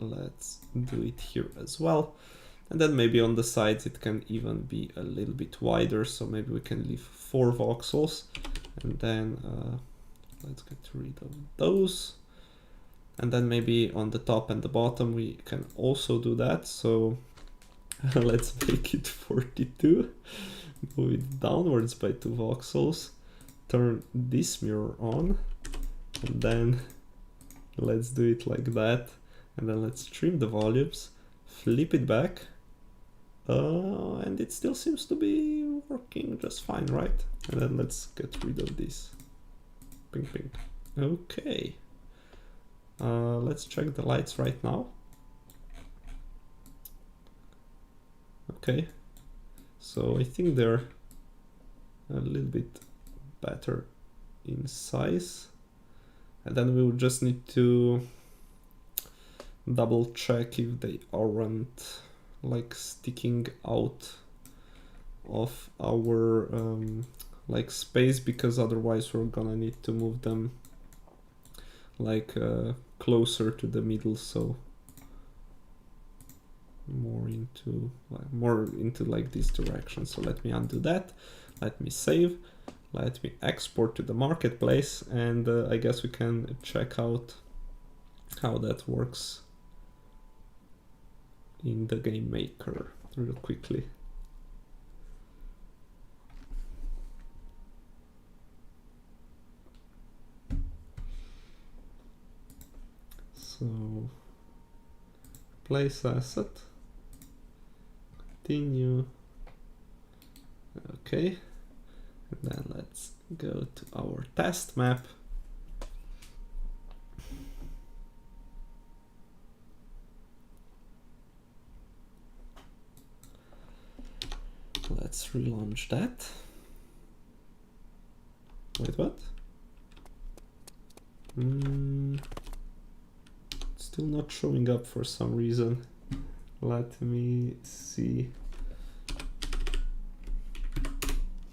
let's do it here as well. And then maybe on the sides it can even be a little bit wider, so maybe we can leave 4 voxels, and then let's get rid of those. And then maybe on the top and the bottom we can also do that, so let's make it 42. Move it downwards by 2 voxels, turn this mirror on, and then let's do it like that, and then let's trim the volumes, flip it back, and it still seems to be working just fine, right? And then let's get rid of this. Ping, ping. Okay. Let's check the lights right now. Okay. So I think they're a little bit better in size. And then we will just need to double check if they aren't like sticking out of our like space, because otherwise we're gonna need to move them like closer to the middle, so more into like this direction. So let me undo that, let me save, let me export to the marketplace, and I guess we can check out how that works in the game maker real quickly. So place asset, continue, okay, and then let's go to our test map. Let's relaunch that. Wait, what? Still not showing up for some reason. Let me see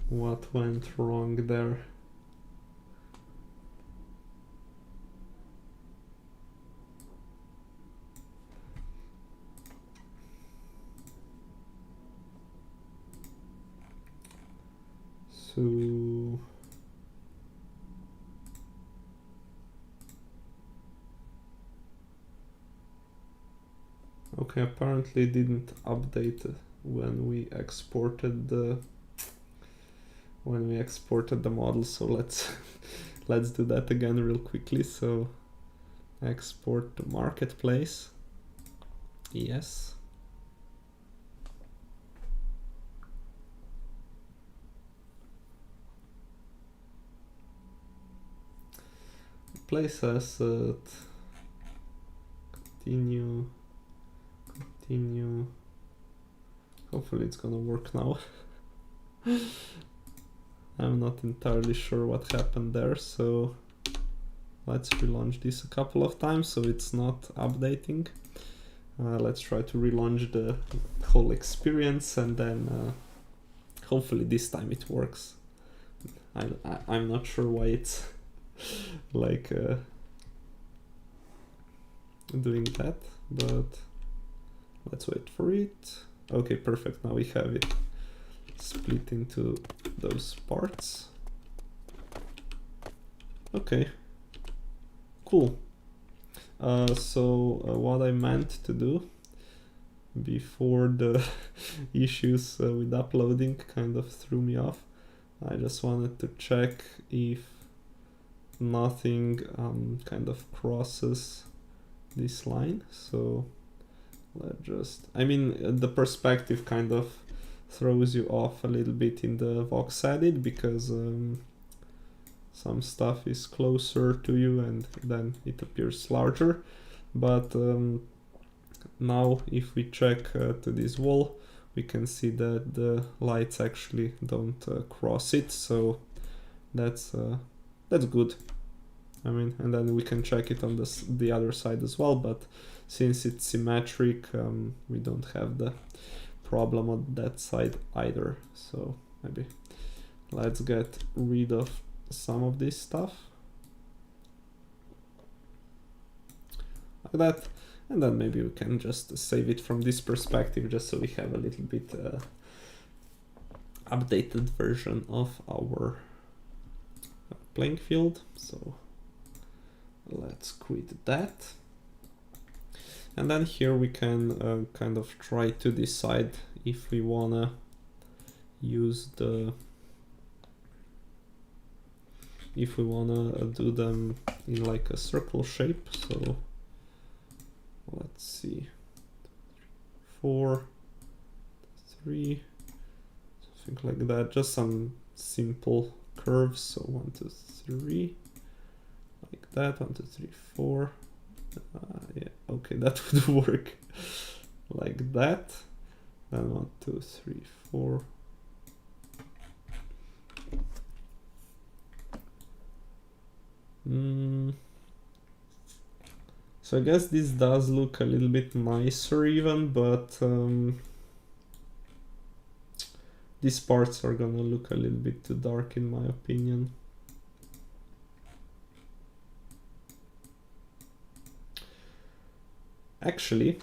what went wrong there. So okay, apparently it didn't update when we exported the model, so let's let's do that again real quickly. So export to marketplace, yes. Place asset, continue. Hopefully it's gonna work now. I'm not entirely sure what happened there, so let's relaunch this a couple of times so it's not updating. Let's try to relaunch the whole experience, and then hopefully this time it works. I'm not sure why it's like doing that, but let's wait for it. Okay, perfect. Now we have it split into those parts. Okay, cool. So what I meant to do before the issues with uploading kind of threw me off, I just wanted to check if nothing kind of crosses this line. So let's just, I mean, the perspective kind of throws you off a little bit in the Vox edit, because some stuff is closer to you and then it appears larger. But now if we check to this wall, we can see that the lights actually don't cross it, so that's good. I mean, and then we can check it on the other side as well, but since it's symmetric, we don't have the problem on that side either. So maybe let's get rid of some of this stuff like that, and then maybe we can just save it from this perspective, just so we have a little bit updated version of our playing field. So let's quit that. And then here we can kind of try to decide if we wanna use do them in like a circle shape. So let's see, 4, 3, something like that, just some simple curves. So 1, 2, 3, like that, 1, 2, 3, 4. Yeah, okay, that would work like that. Then 1, 2, 3, 4. So I guess this does look a little bit nicer even, but these parts are gonna look a little bit too dark in my opinion. Actually,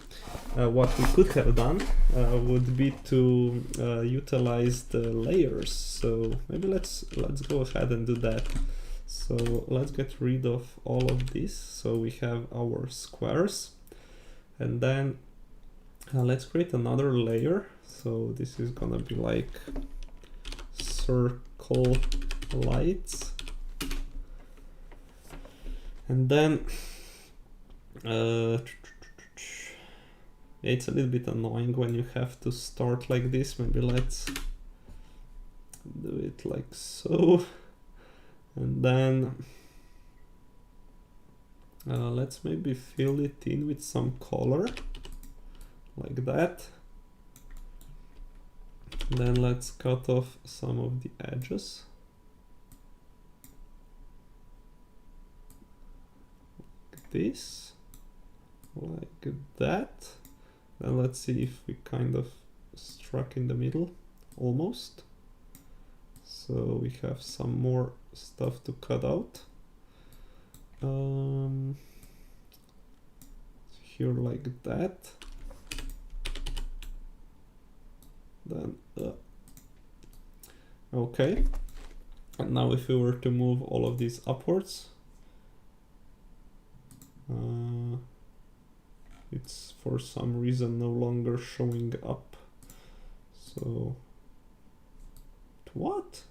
what we could have done would be to utilize the layers. So maybe let's go ahead and do that. So let's get rid of all of this. So we have our squares, and then let's create another layer. So this is gonna be like circle lights, and then it's a little bit annoying when you have to start like this. Maybe let's do it like so, and then let's maybe fill it in with some color like that. Then let's cut off some of the edges like this, like that. Then let's see if we kind of struck in the middle, almost. So we have some more stuff to cut out. Here like that. Then, okay. And now if we were to move all of these upwards, it's for some reason no longer showing up. So what?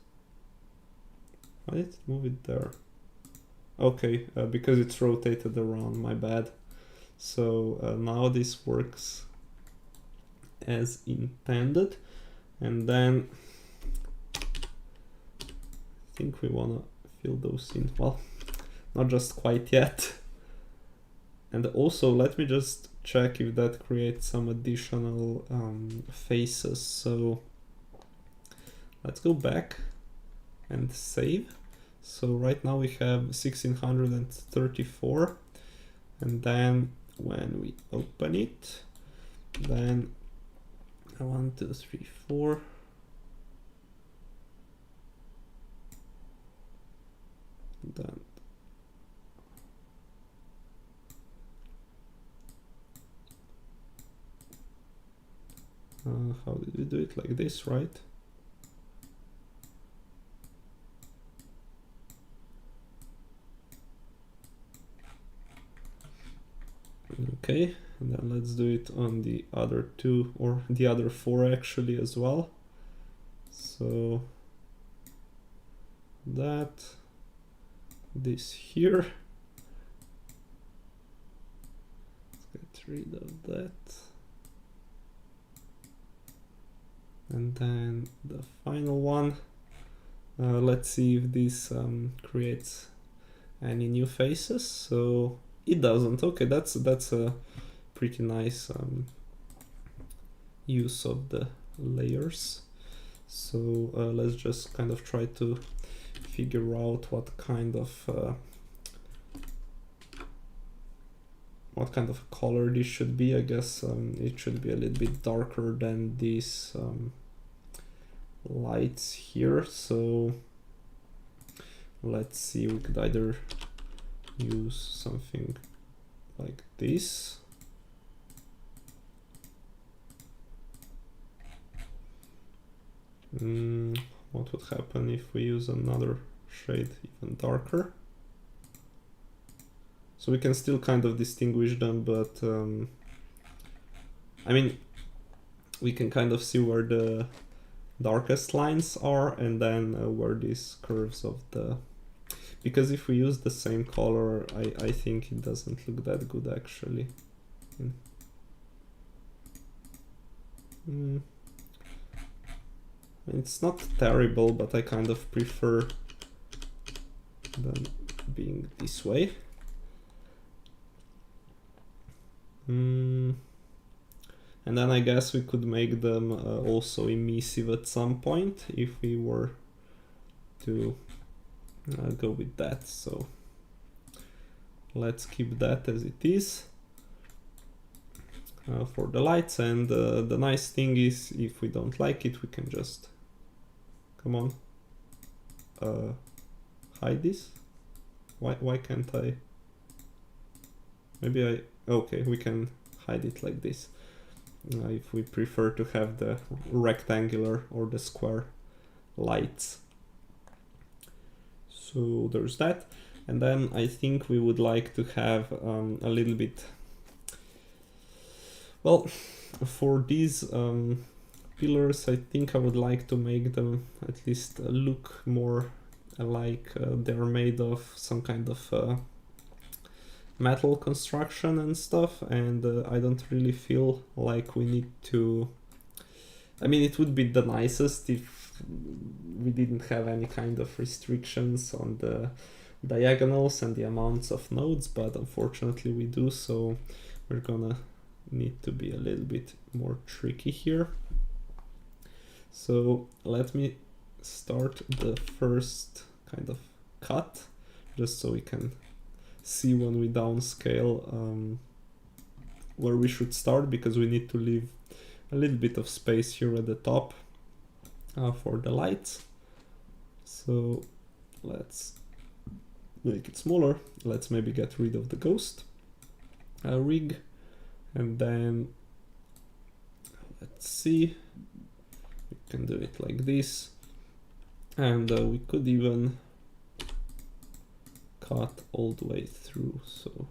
Why did it move it there? Okay, because it's rotated around, my bad. So now this works as intended, and then I think we wanna fill those in. Well, not just quite yet. And also let me just check if that creates some additional faces. So let's go back and save. So right now we have 1634, and then when we open it, then 1, 2, 3, 4. Then how did we do it? Like this, right? Okay, and then let's do it on the other two, or the other four actually as well. So that, this here, let's get rid of that. And then the final one, let's see if this creates any new faces. So it doesn't. Okay, that's a pretty nice use of the layers. So let's just kind of try to figure out what kind of color this should be. I guess it should be a little bit darker than these lights here. So let's see, we could either use something like this. What would happen if we use another shade even darker? So we can still kind of distinguish them, but I mean, we can kind of see where the darkest lines are, and then where these curves of the, because if we use the same color, I think it doesn't look that good actually. It's not terrible, but I kind of prefer them being this way. And then I guess we could make them also emissive at some point if we were to go with that. So let's keep that as it is for the lights. And the nice thing is, if we don't like it, we can just Come on. Hide this. Why can't I? Maybe okay, we can hide it like this. If we prefer to have the rectangular or the square lights. So there's that. And then I think we would like to have a little bit, well, for these pillars, I think I would like to make them at least look more like they're made of some kind of metal construction and stuff, and I don't really feel like we need to, I mean, it would be the nicest if we didn't have any kind of restrictions on the diagonals and the amounts of nodes, but unfortunately we do, so we're gonna need to be a little bit more tricky here. So let me start the first kind of cut, just so we can see when we downscale where we should start, because we need to leave a little bit of space here at the top for the lights. So let's make it smaller. Let's maybe get rid of the ghost rig, and then let's see, we can do it like this, and we could even cut all the way through, so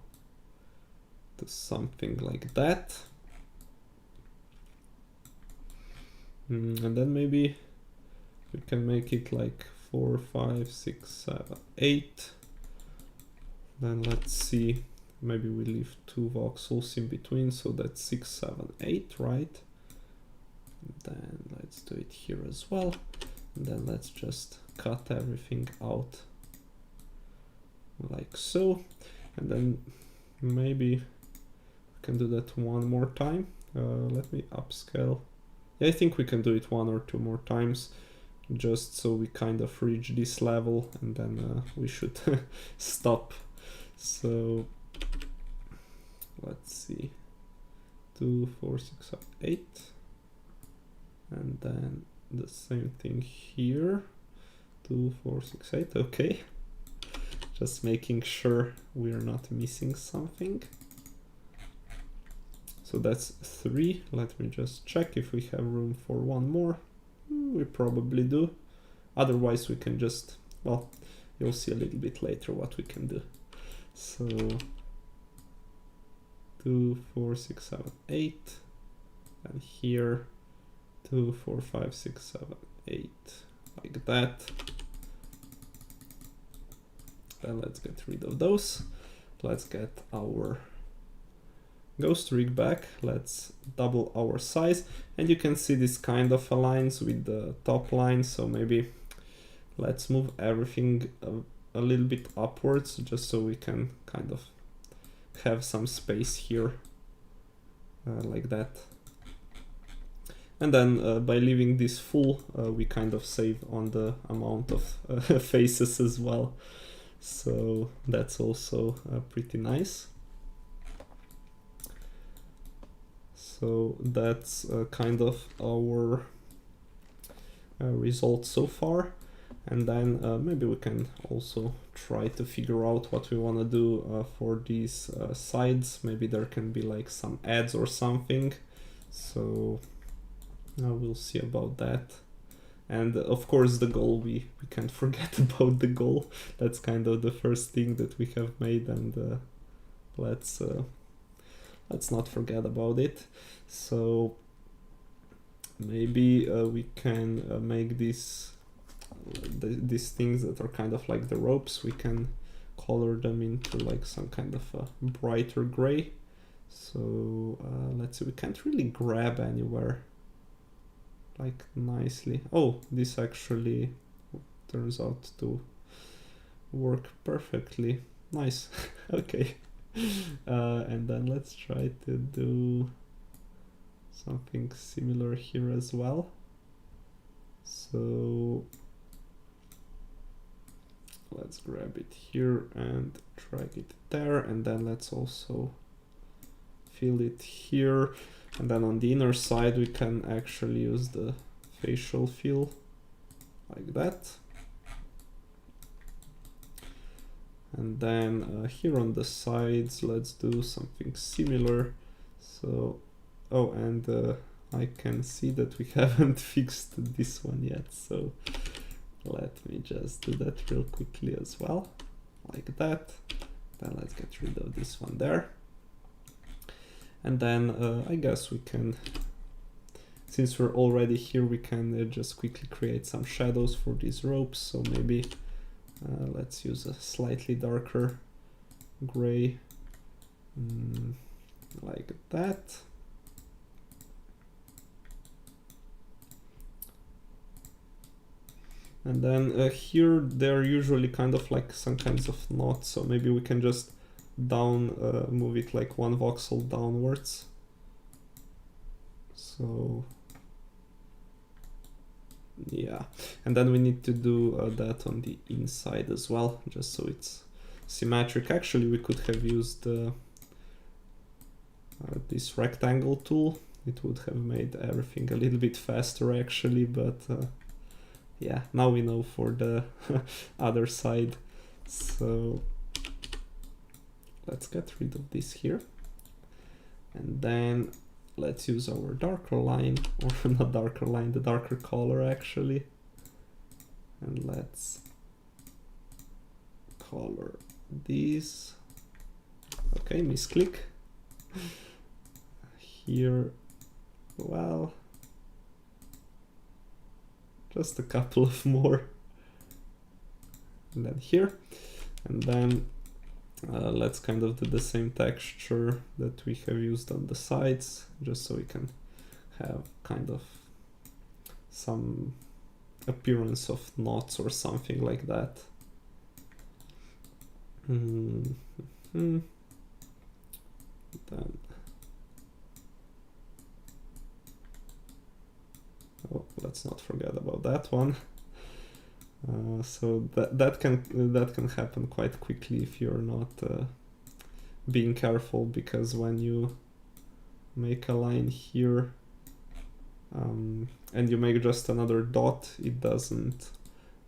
do something like that. And then maybe we can make it like 4, 5, 6, 7, 8. Then let's see, maybe we leave 2 voxels in between, so that's 6, 7, 8, right? And then let's do it here as well. And then let's just cut everything out like so. And then maybe we can do that one more time. Let me upscale. Yeah, I think we can do it 1 or 2 more times, just so we kind of reach this level, and then we should stop. So let's see, 2, 4, 6, 7, 8, and then the same thing here, 2, 4, 6, 8. Okay, just making sure we're not missing something. So that's 3. Let me just check if we have room for 1 more. We probably do. Otherwise we can just, well, you'll see a little bit later what we can do. So 2, 4, 6, 7, 8, and here 2, 4, 5, 6, 7, 8, like that. Then let's get rid of those. Let's get our ghost rig back. Let's double our size, and you can see this kind of aligns with the top line, so maybe let's move everything a little bit upwards, just so we can kind of have some space here, like that. And then by leaving this full, we kind of save on the amount of faces as well, so that's also pretty nice. So that's kind of our result so far. And then maybe we can also try to figure out what we want to do for these sides. Maybe there can be like some ads or something. So we'll see about that. And of course the goal, we can't forget about the goal. That's kind of the first thing that we have made, and let's not forget about it. So maybe we can make these things that are kind of like the ropes, we can color them into like some kind of a brighter gray. So let's see, we can't really grab anywhere like nicely. Oh, this actually turns out to work perfectly. Nice. Okay. And then let's try to do something similar here as well. So let's grab it here and drag it there, and then let's also fill it here. And then on the inner side we can actually use the facial fill like that. And then here on the sides, let's do something similar. So, oh, and I can see that we haven't fixed this one yet. So let me just do that real quickly as well, like that. Then let's get rid of this one there. And then I guess we can, since we're already here, we can just quickly create some shadows for these ropes. So maybe let's use a slightly darker gray, like that. And then here they're usually kind of like some kinds of knots, so maybe we can just move it like 1 voxel downwards. So yeah, and then we need to do that on the inside as well, just so it's symmetric. Actually, we could have used this rectangle tool. It would have made everything a little bit faster actually, but yeah, now we know for the other side. So let's get rid of this here. And then let's use our darker line, or not darker line, the darker color actually. And let's color these. Okay, misclick. Here, well, just a couple of more. And then here. And then let's kind of do the same texture that we have used on the sides, just so we can have kind of some appearance of knots or something like that. Then oh, let's not forget about that one. So that can happen quite quickly if you're not being careful, because when you make a line here and you make just another dot, it doesn't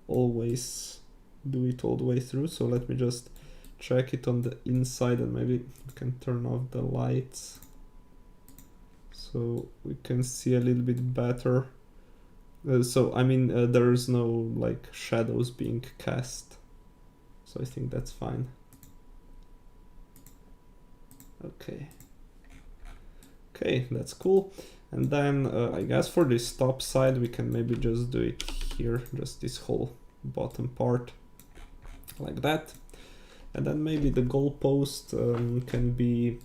always do it all the way through. So let me just check it on the inside, and maybe we can turn off the lights so we can see a little bit better. So I mean, there is no like shadows being cast, so I think that's fine. Okay, that's cool. And then I guess for this top side we can maybe just do it here, just this whole bottom part like that. And then maybe the goalpost can be,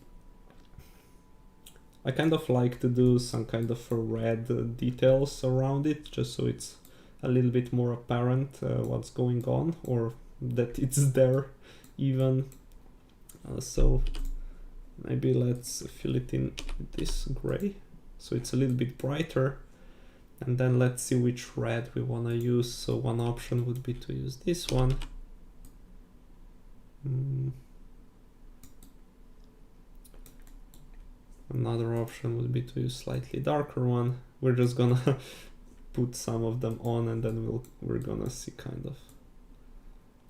I kind of like to do some kind of red details around it, just so it's a little bit more apparent what's going on, or that it's there even. So maybe let's fill it in with this gray, so it's a little bit brighter. And then let's see which red we want to use. So one option would be to use this one. Another option would be to use slightly darker one. We're just gonna put some of them on, and then we're gonna see kind of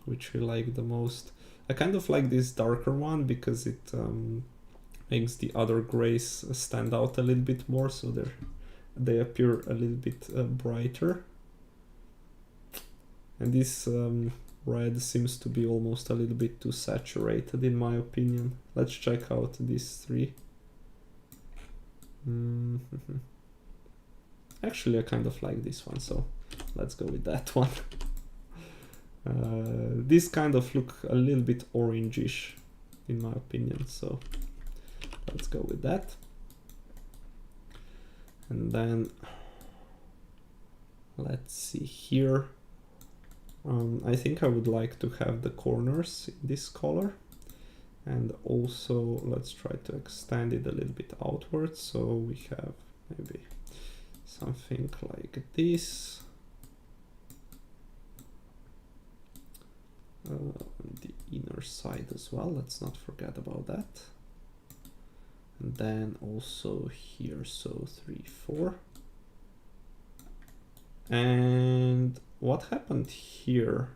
which we like the most. I kind of like this darker one because it makes the other grays stand out a little bit more, so they appear a little bit brighter. And this red seems to be almost a little bit too saturated in my opinion. Let's check out these three. Actually, I kind of like this one, so let's go with that one. These kind of look a little bit orangish in my opinion, so let's go with that. And then let's see here. I think I would like to have the corners in this color. And also let's try to extend it a little bit outwards, so we have maybe something like this. On the inner side as well, let's not forget about that. And then also here, so 3, 4. And what happened here?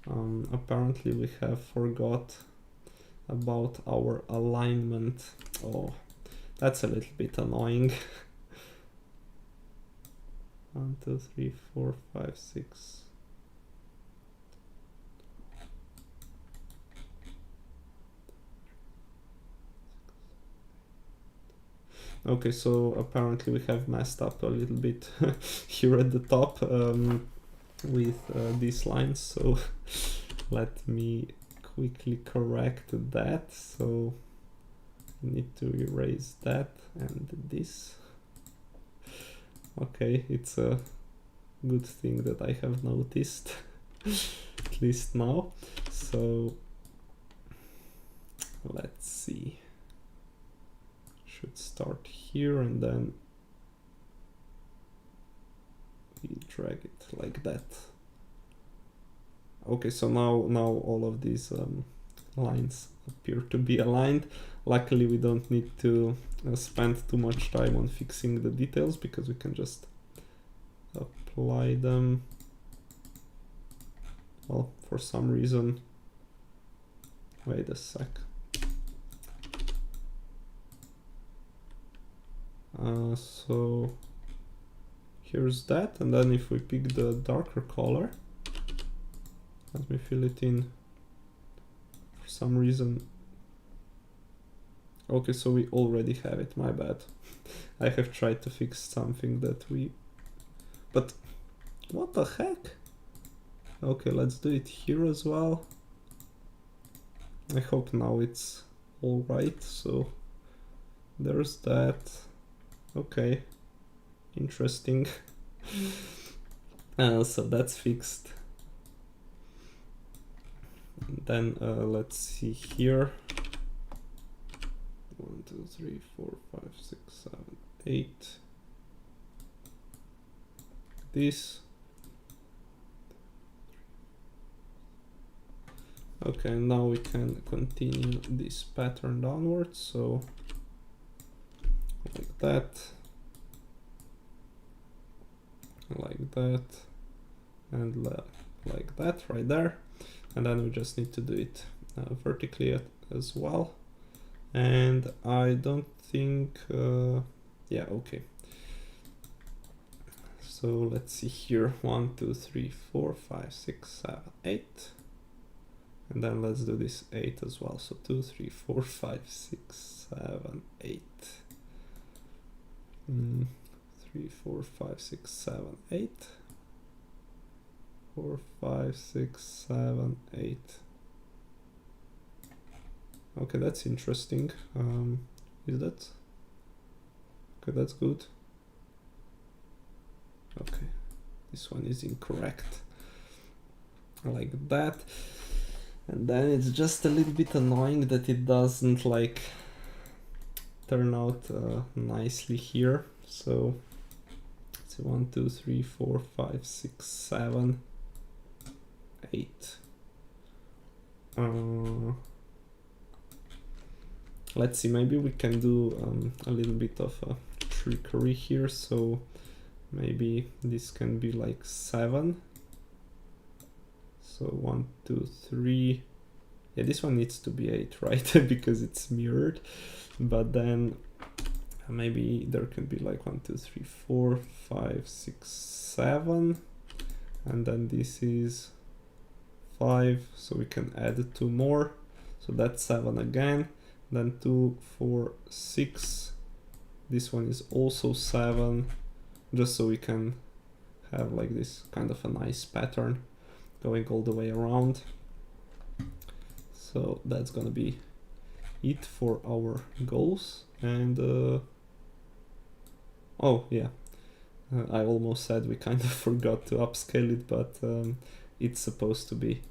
Apparently we have forgot about our alignment. Oh, that's a little bit annoying. 1, 2, 3, 4, 5, 6. Okay, so apparently we have messed up a little bit here at the top with these lines, so let me quickly correct that. So we need to erase that and this. Okay, it's a good thing that I have noticed, at least now. So let's see. Should start here and then we drag it like that. Okay, so now all of these lines appear to be aligned. Luckily we don't need to spend too much time on fixing the details because we can just apply them. Well, for some reason, wait a sec. So here's that, and then if we pick the darker color, let me fill it in. For some reason, okay, so we already have it, my bad. I have tried to fix something that we, but what the heck? Okay, let's do it here as well. I hope now it's all right. So there's that. Okay, interesting. So that's fixed. And then let's see here. 1, 2, 3, 4, 5, 6, 7, 8. This. Okay, now we can continue this pattern downwards. So like that, and like that right there. And then we just need to do it vertically as well. And I don't think, yeah, okay. So let's see here, 1, 2, 3, 4, 5, 6, 7, 8. And then let's do this 8 as well. So 2, 3, 4, 5, 6, 7, 8. 3, 4, 5, 6, 7, 8. 4, 5, 6, 7, 8. Okay, that's interesting. Is that? Okay, that's good. Okay, this one is incorrect. Like that. And then it's just a little bit annoying that it doesn't like turn out nicely here. So it's 1, 2, 3, 4, 5, 6, 7, 8. Let's see, maybe we can do a little bit of a trickery here. So maybe this can be like 7. So 1, 2, 3. Yeah, this one needs to be 8, right? Because it's mirrored. But then maybe there can be like 1, 2, 3, 4, 5, 6, 7. And then this is 5. So we can add 2 more. So that's 7 again. Then 2, 4, 6. This one is also 7. Just so we can have like this kind of a nice pattern going all the way around. So that's gonna be it for our goals. And oh yeah, I almost said we kind of forgot to upscale it, but it's supposed to be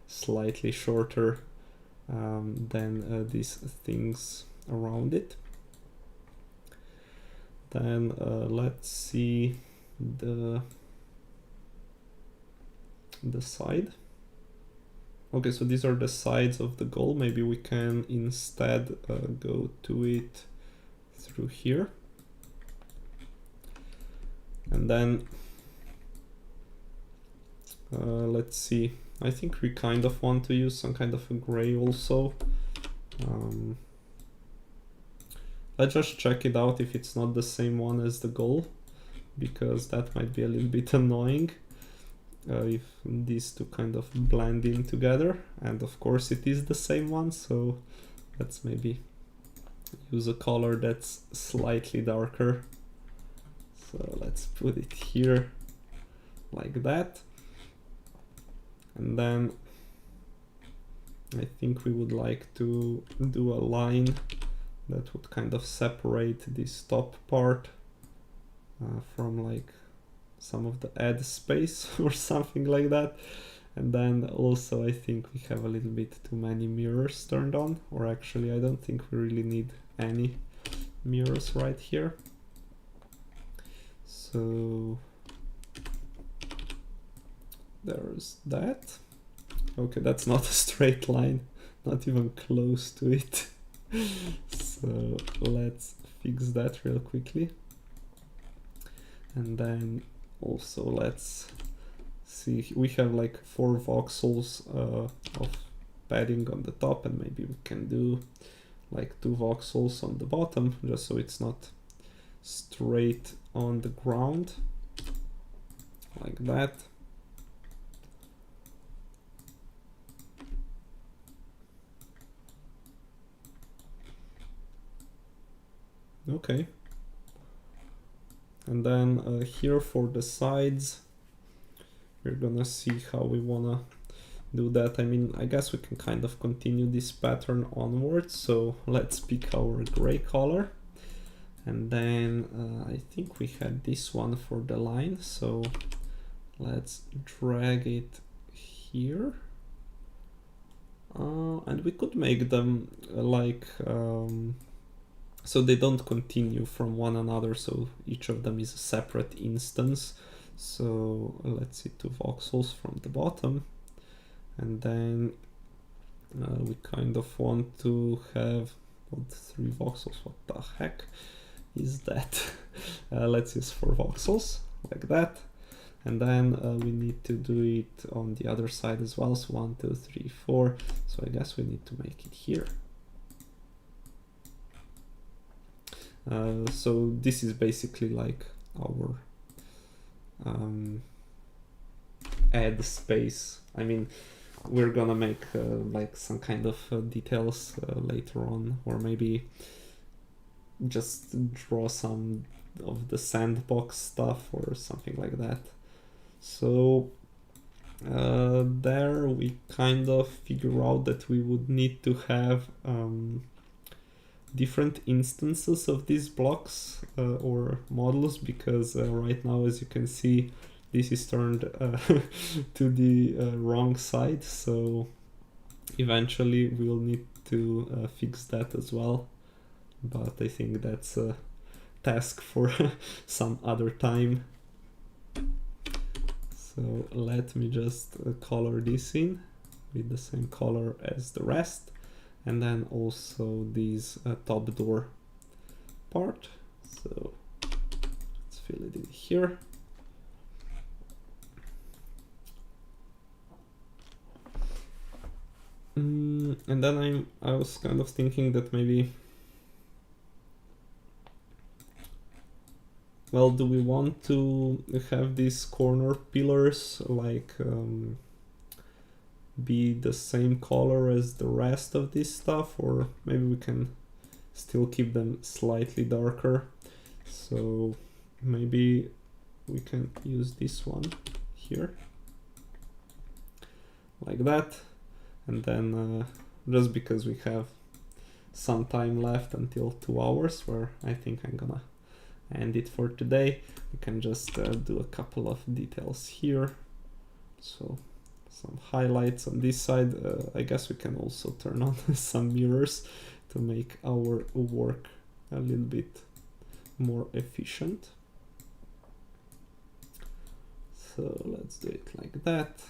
slightly shorter than these things around it. Then let's see the side. Okay, so these are the sides of the goal. Maybe we can instead go to it through here. And then Let's see. I think we kind of want to use some kind of a gray also. Let's just check it out if it's not the same one as the goal, because that might be a little bit annoying if these two kind of blend in together. And of course it is the same one, so let's maybe use a color that's slightly darker. So let's put it here like that. And then I think we would like to do a line that would kind of separate this top part from like some of the add space or something like that. And then also I think we have a little bit too many mirrors turned on, or actually I don't think we really need any mirrors right here. So there's that. Okay, that's not a straight line, not even close to it. So let's fix that real quickly. And then also let's see, we have like 4 voxels of padding on the top, and maybe we can do like 2 voxels on the bottom, just so it's not straight on the ground, like that. Okay. And then here for the sides, we're gonna see how we wanna do that. I mean, I guess we can kind of continue this pattern onwards. So let's pick our gray color. And then I think we had this one for the line. So let's drag it here. And we could make them like, so they don't continue from one another, so each of them is a separate instance. So let's see, 2 voxels from the bottom, and then we kind of want to have 3 voxels. What the heck is that? Let's use 4 voxels like that, and then we need to do it on the other side as well. So 1, 2, 3, 4. So I guess we need to make it here. So this is basically like our add space. I mean, we're gonna make like some kind of details later on, or maybe just draw some of the sandbox stuff or something like that. So there we kind of figure out that we would need to have different instances of these blocks or models, because right now, as you can see, this is turned to the wrong side. So eventually we'll need to fix that as well, but I think that's a task for some other time. So let me just color this in with the same color as the rest. And then also these top door part. So let's fill it in here. And then I was kind of thinking that maybe, well, do we want to have these corner pillars like be the same color as the rest of this stuff, or maybe we can still keep them slightly darker? So maybe we can use this one here like that. And then just because we have some time left until 2 hours, where I think I'm gonna end it for today, we can just do a couple of details here. So some highlights on this side. I guess we can also turn on some mirrors to make our work a little bit more efficient. So let's do it like that.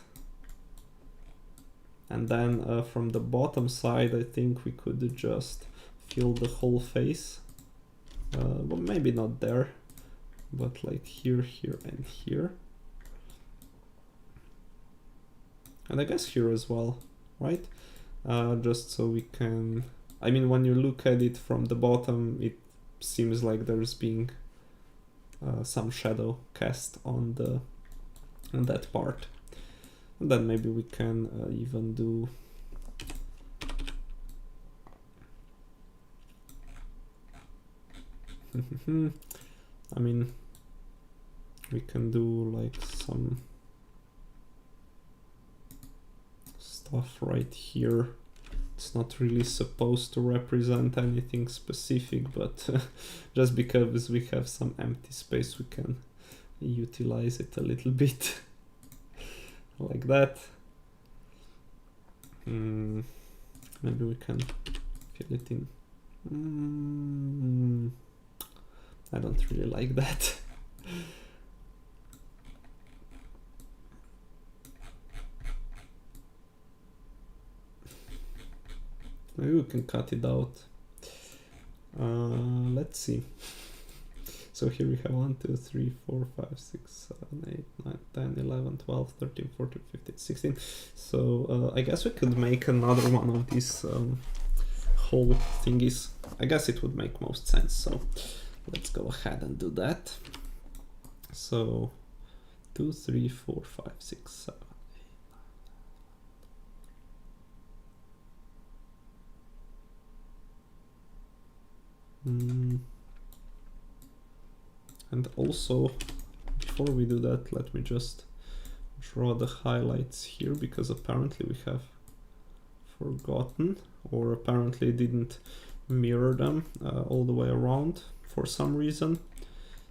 And then from the bottom side, I think we could just fill the whole face. Well, maybe not there, but like here, here, and here. And I guess here as well, right? Just so we can, I mean, when you look at it from the bottom, it seems like there's being some shadow cast on that part. And then maybe we can even do I mean, we can do like some stuff right here. It's not really supposed to represent anything specific, but just because we have some empty space, we can utilize it a little bit like that. Maybe we can fill it in. I don't really like that. Maybe we can cut it out. Let's see. So here we have 1, 2, 3, 4, 5, 6, 7, 8, 9, 10, 11, 12, 13, 14, 15, 16. So I guess we could make another one of these whole thingies. I guess it would make most sense. So let's go ahead and do that. So 2, 3, 4, 5, 6, 7. And also, before we do that, let me just draw the highlights here, because apparently we have forgotten, or apparently didn't mirror them all the way around for some reason.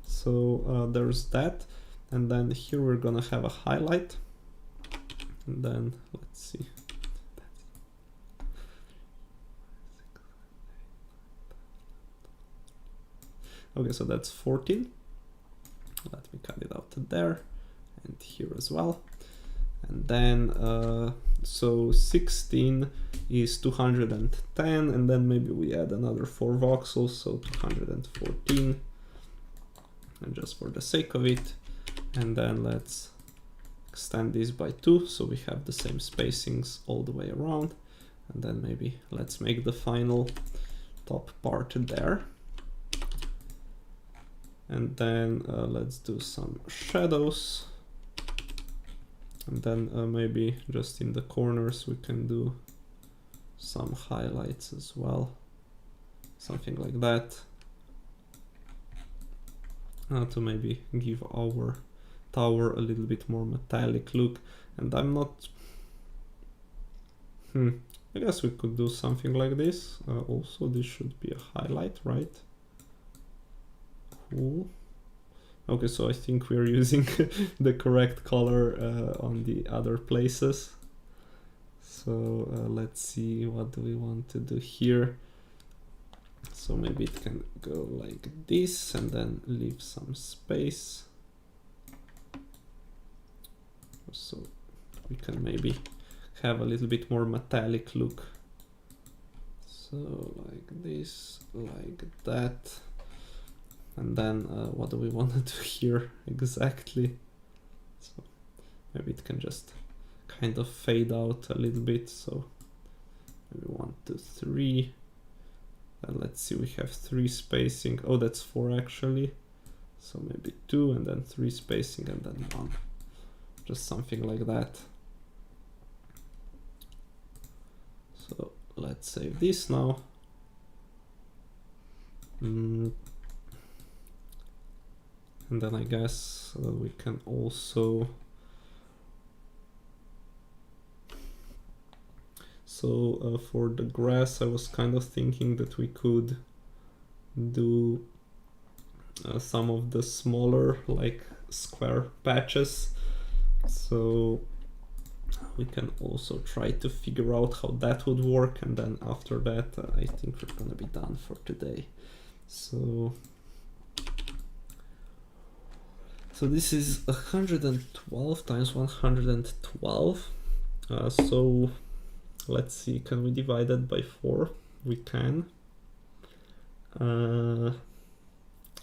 So there's that, and then here we're gonna have a highlight, and then let's see. Okay, so that's 14. Let me cut it out to there, and here as well. And then, so 16 is 210, and then maybe we add another 4 voxels, so 214, and just for the sake of it. And then let's extend this by 2, so we have the same spacings all the way around. And then maybe let's make the final top part there. And then let's do some shadows. And then maybe just in the corners we can do some highlights as well. Something like that. To maybe give our tower a little bit more metallic look. And I'm not... I guess we could do something like this. Also, this should be a highlight, right? Cool. Okay, so I think we're using the correct color on the other places. So let's see, what do we want to do here? So maybe it can go like this and then leave some space. So we can maybe have a little bit more metallic look. So like this, like that. And then what do we want to do here exactly? So maybe it can just kind of fade out a little bit. So maybe 1, 2, 3. And let's see, we have 3 spacing. Oh, that's 4 actually. So maybe 2 and then 3 spacing and then 1. Just something like that. So let's save this now. And then I guess we can also... So for the grass, I was kind of thinking that we could do some of the smaller, like square patches. So we can also try to figure out how that would work. And then after that, I think we're gonna be done for today. So this is 112 times 112. So let's see, can we divide that by 4? We can.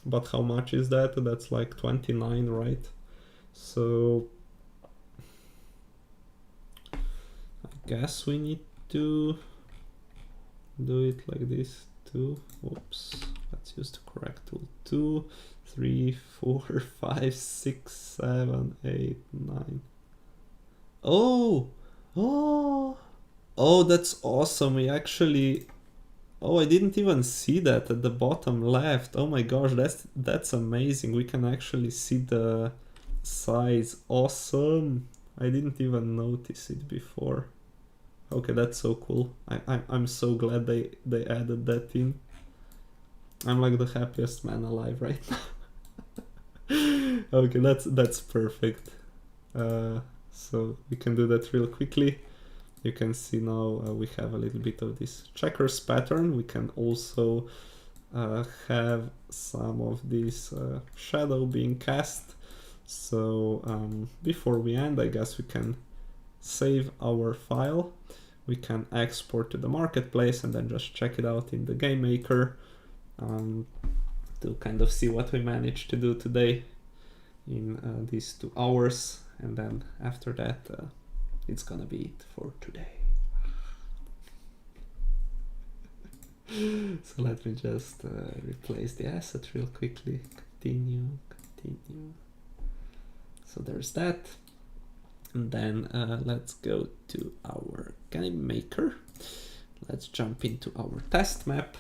But how much is that? That's like 29, right? So guess we need to do it like this too. Oops, let's use the correct tool. 2, 3, 4, 5, 6, 7, 8, 9. Oh, that's awesome. We actually, I didn't even see that at the bottom left. Oh my gosh, that's amazing. We can actually see the size. Awesome. I didn't even notice it before. Okay, that's so cool. I'm so glad they added that in. I'm like the happiest man alive right now. Okay, that's perfect. So we can do that real quickly. You can see now we have a little bit of this checkers pattern. We can also have some of this shadow being cast. So before we end, I guess we can save our file. We can export to the marketplace and then just check it out in the game maker to kind of see what we managed to do today in these 2 hours. And then after that, it's gonna be it for today. So let me just replace the asset real quickly. Continue. So there's that. And then let's go to our game maker. Let's jump into our test map.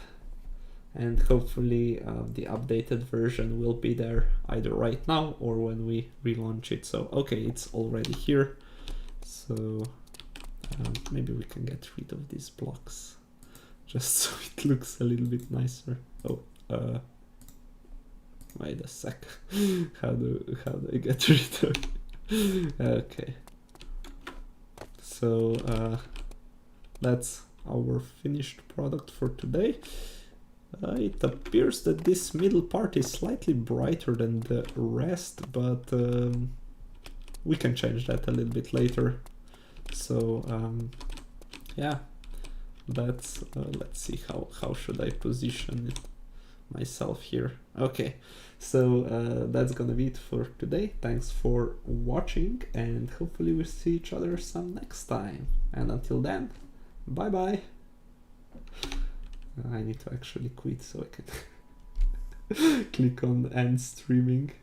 And hopefully the updated version will be there either right now or when we relaunch it. So, okay, it's already here. So maybe we can get rid of these blocks just so it looks a little bit nicer. Oh, wait a sec. How do I get rid of it? Okay. So that's our finished product for today. It appears that this middle part is slightly brighter than the rest, but we can change that a little bit later. So yeah, that's let's see how should I position it myself here. Okay, so that's gonna be it for today. Thanks for watching, and hopefully we'll see each other some next time. And until then, bye bye. I need to actually quit so I can click on end streaming.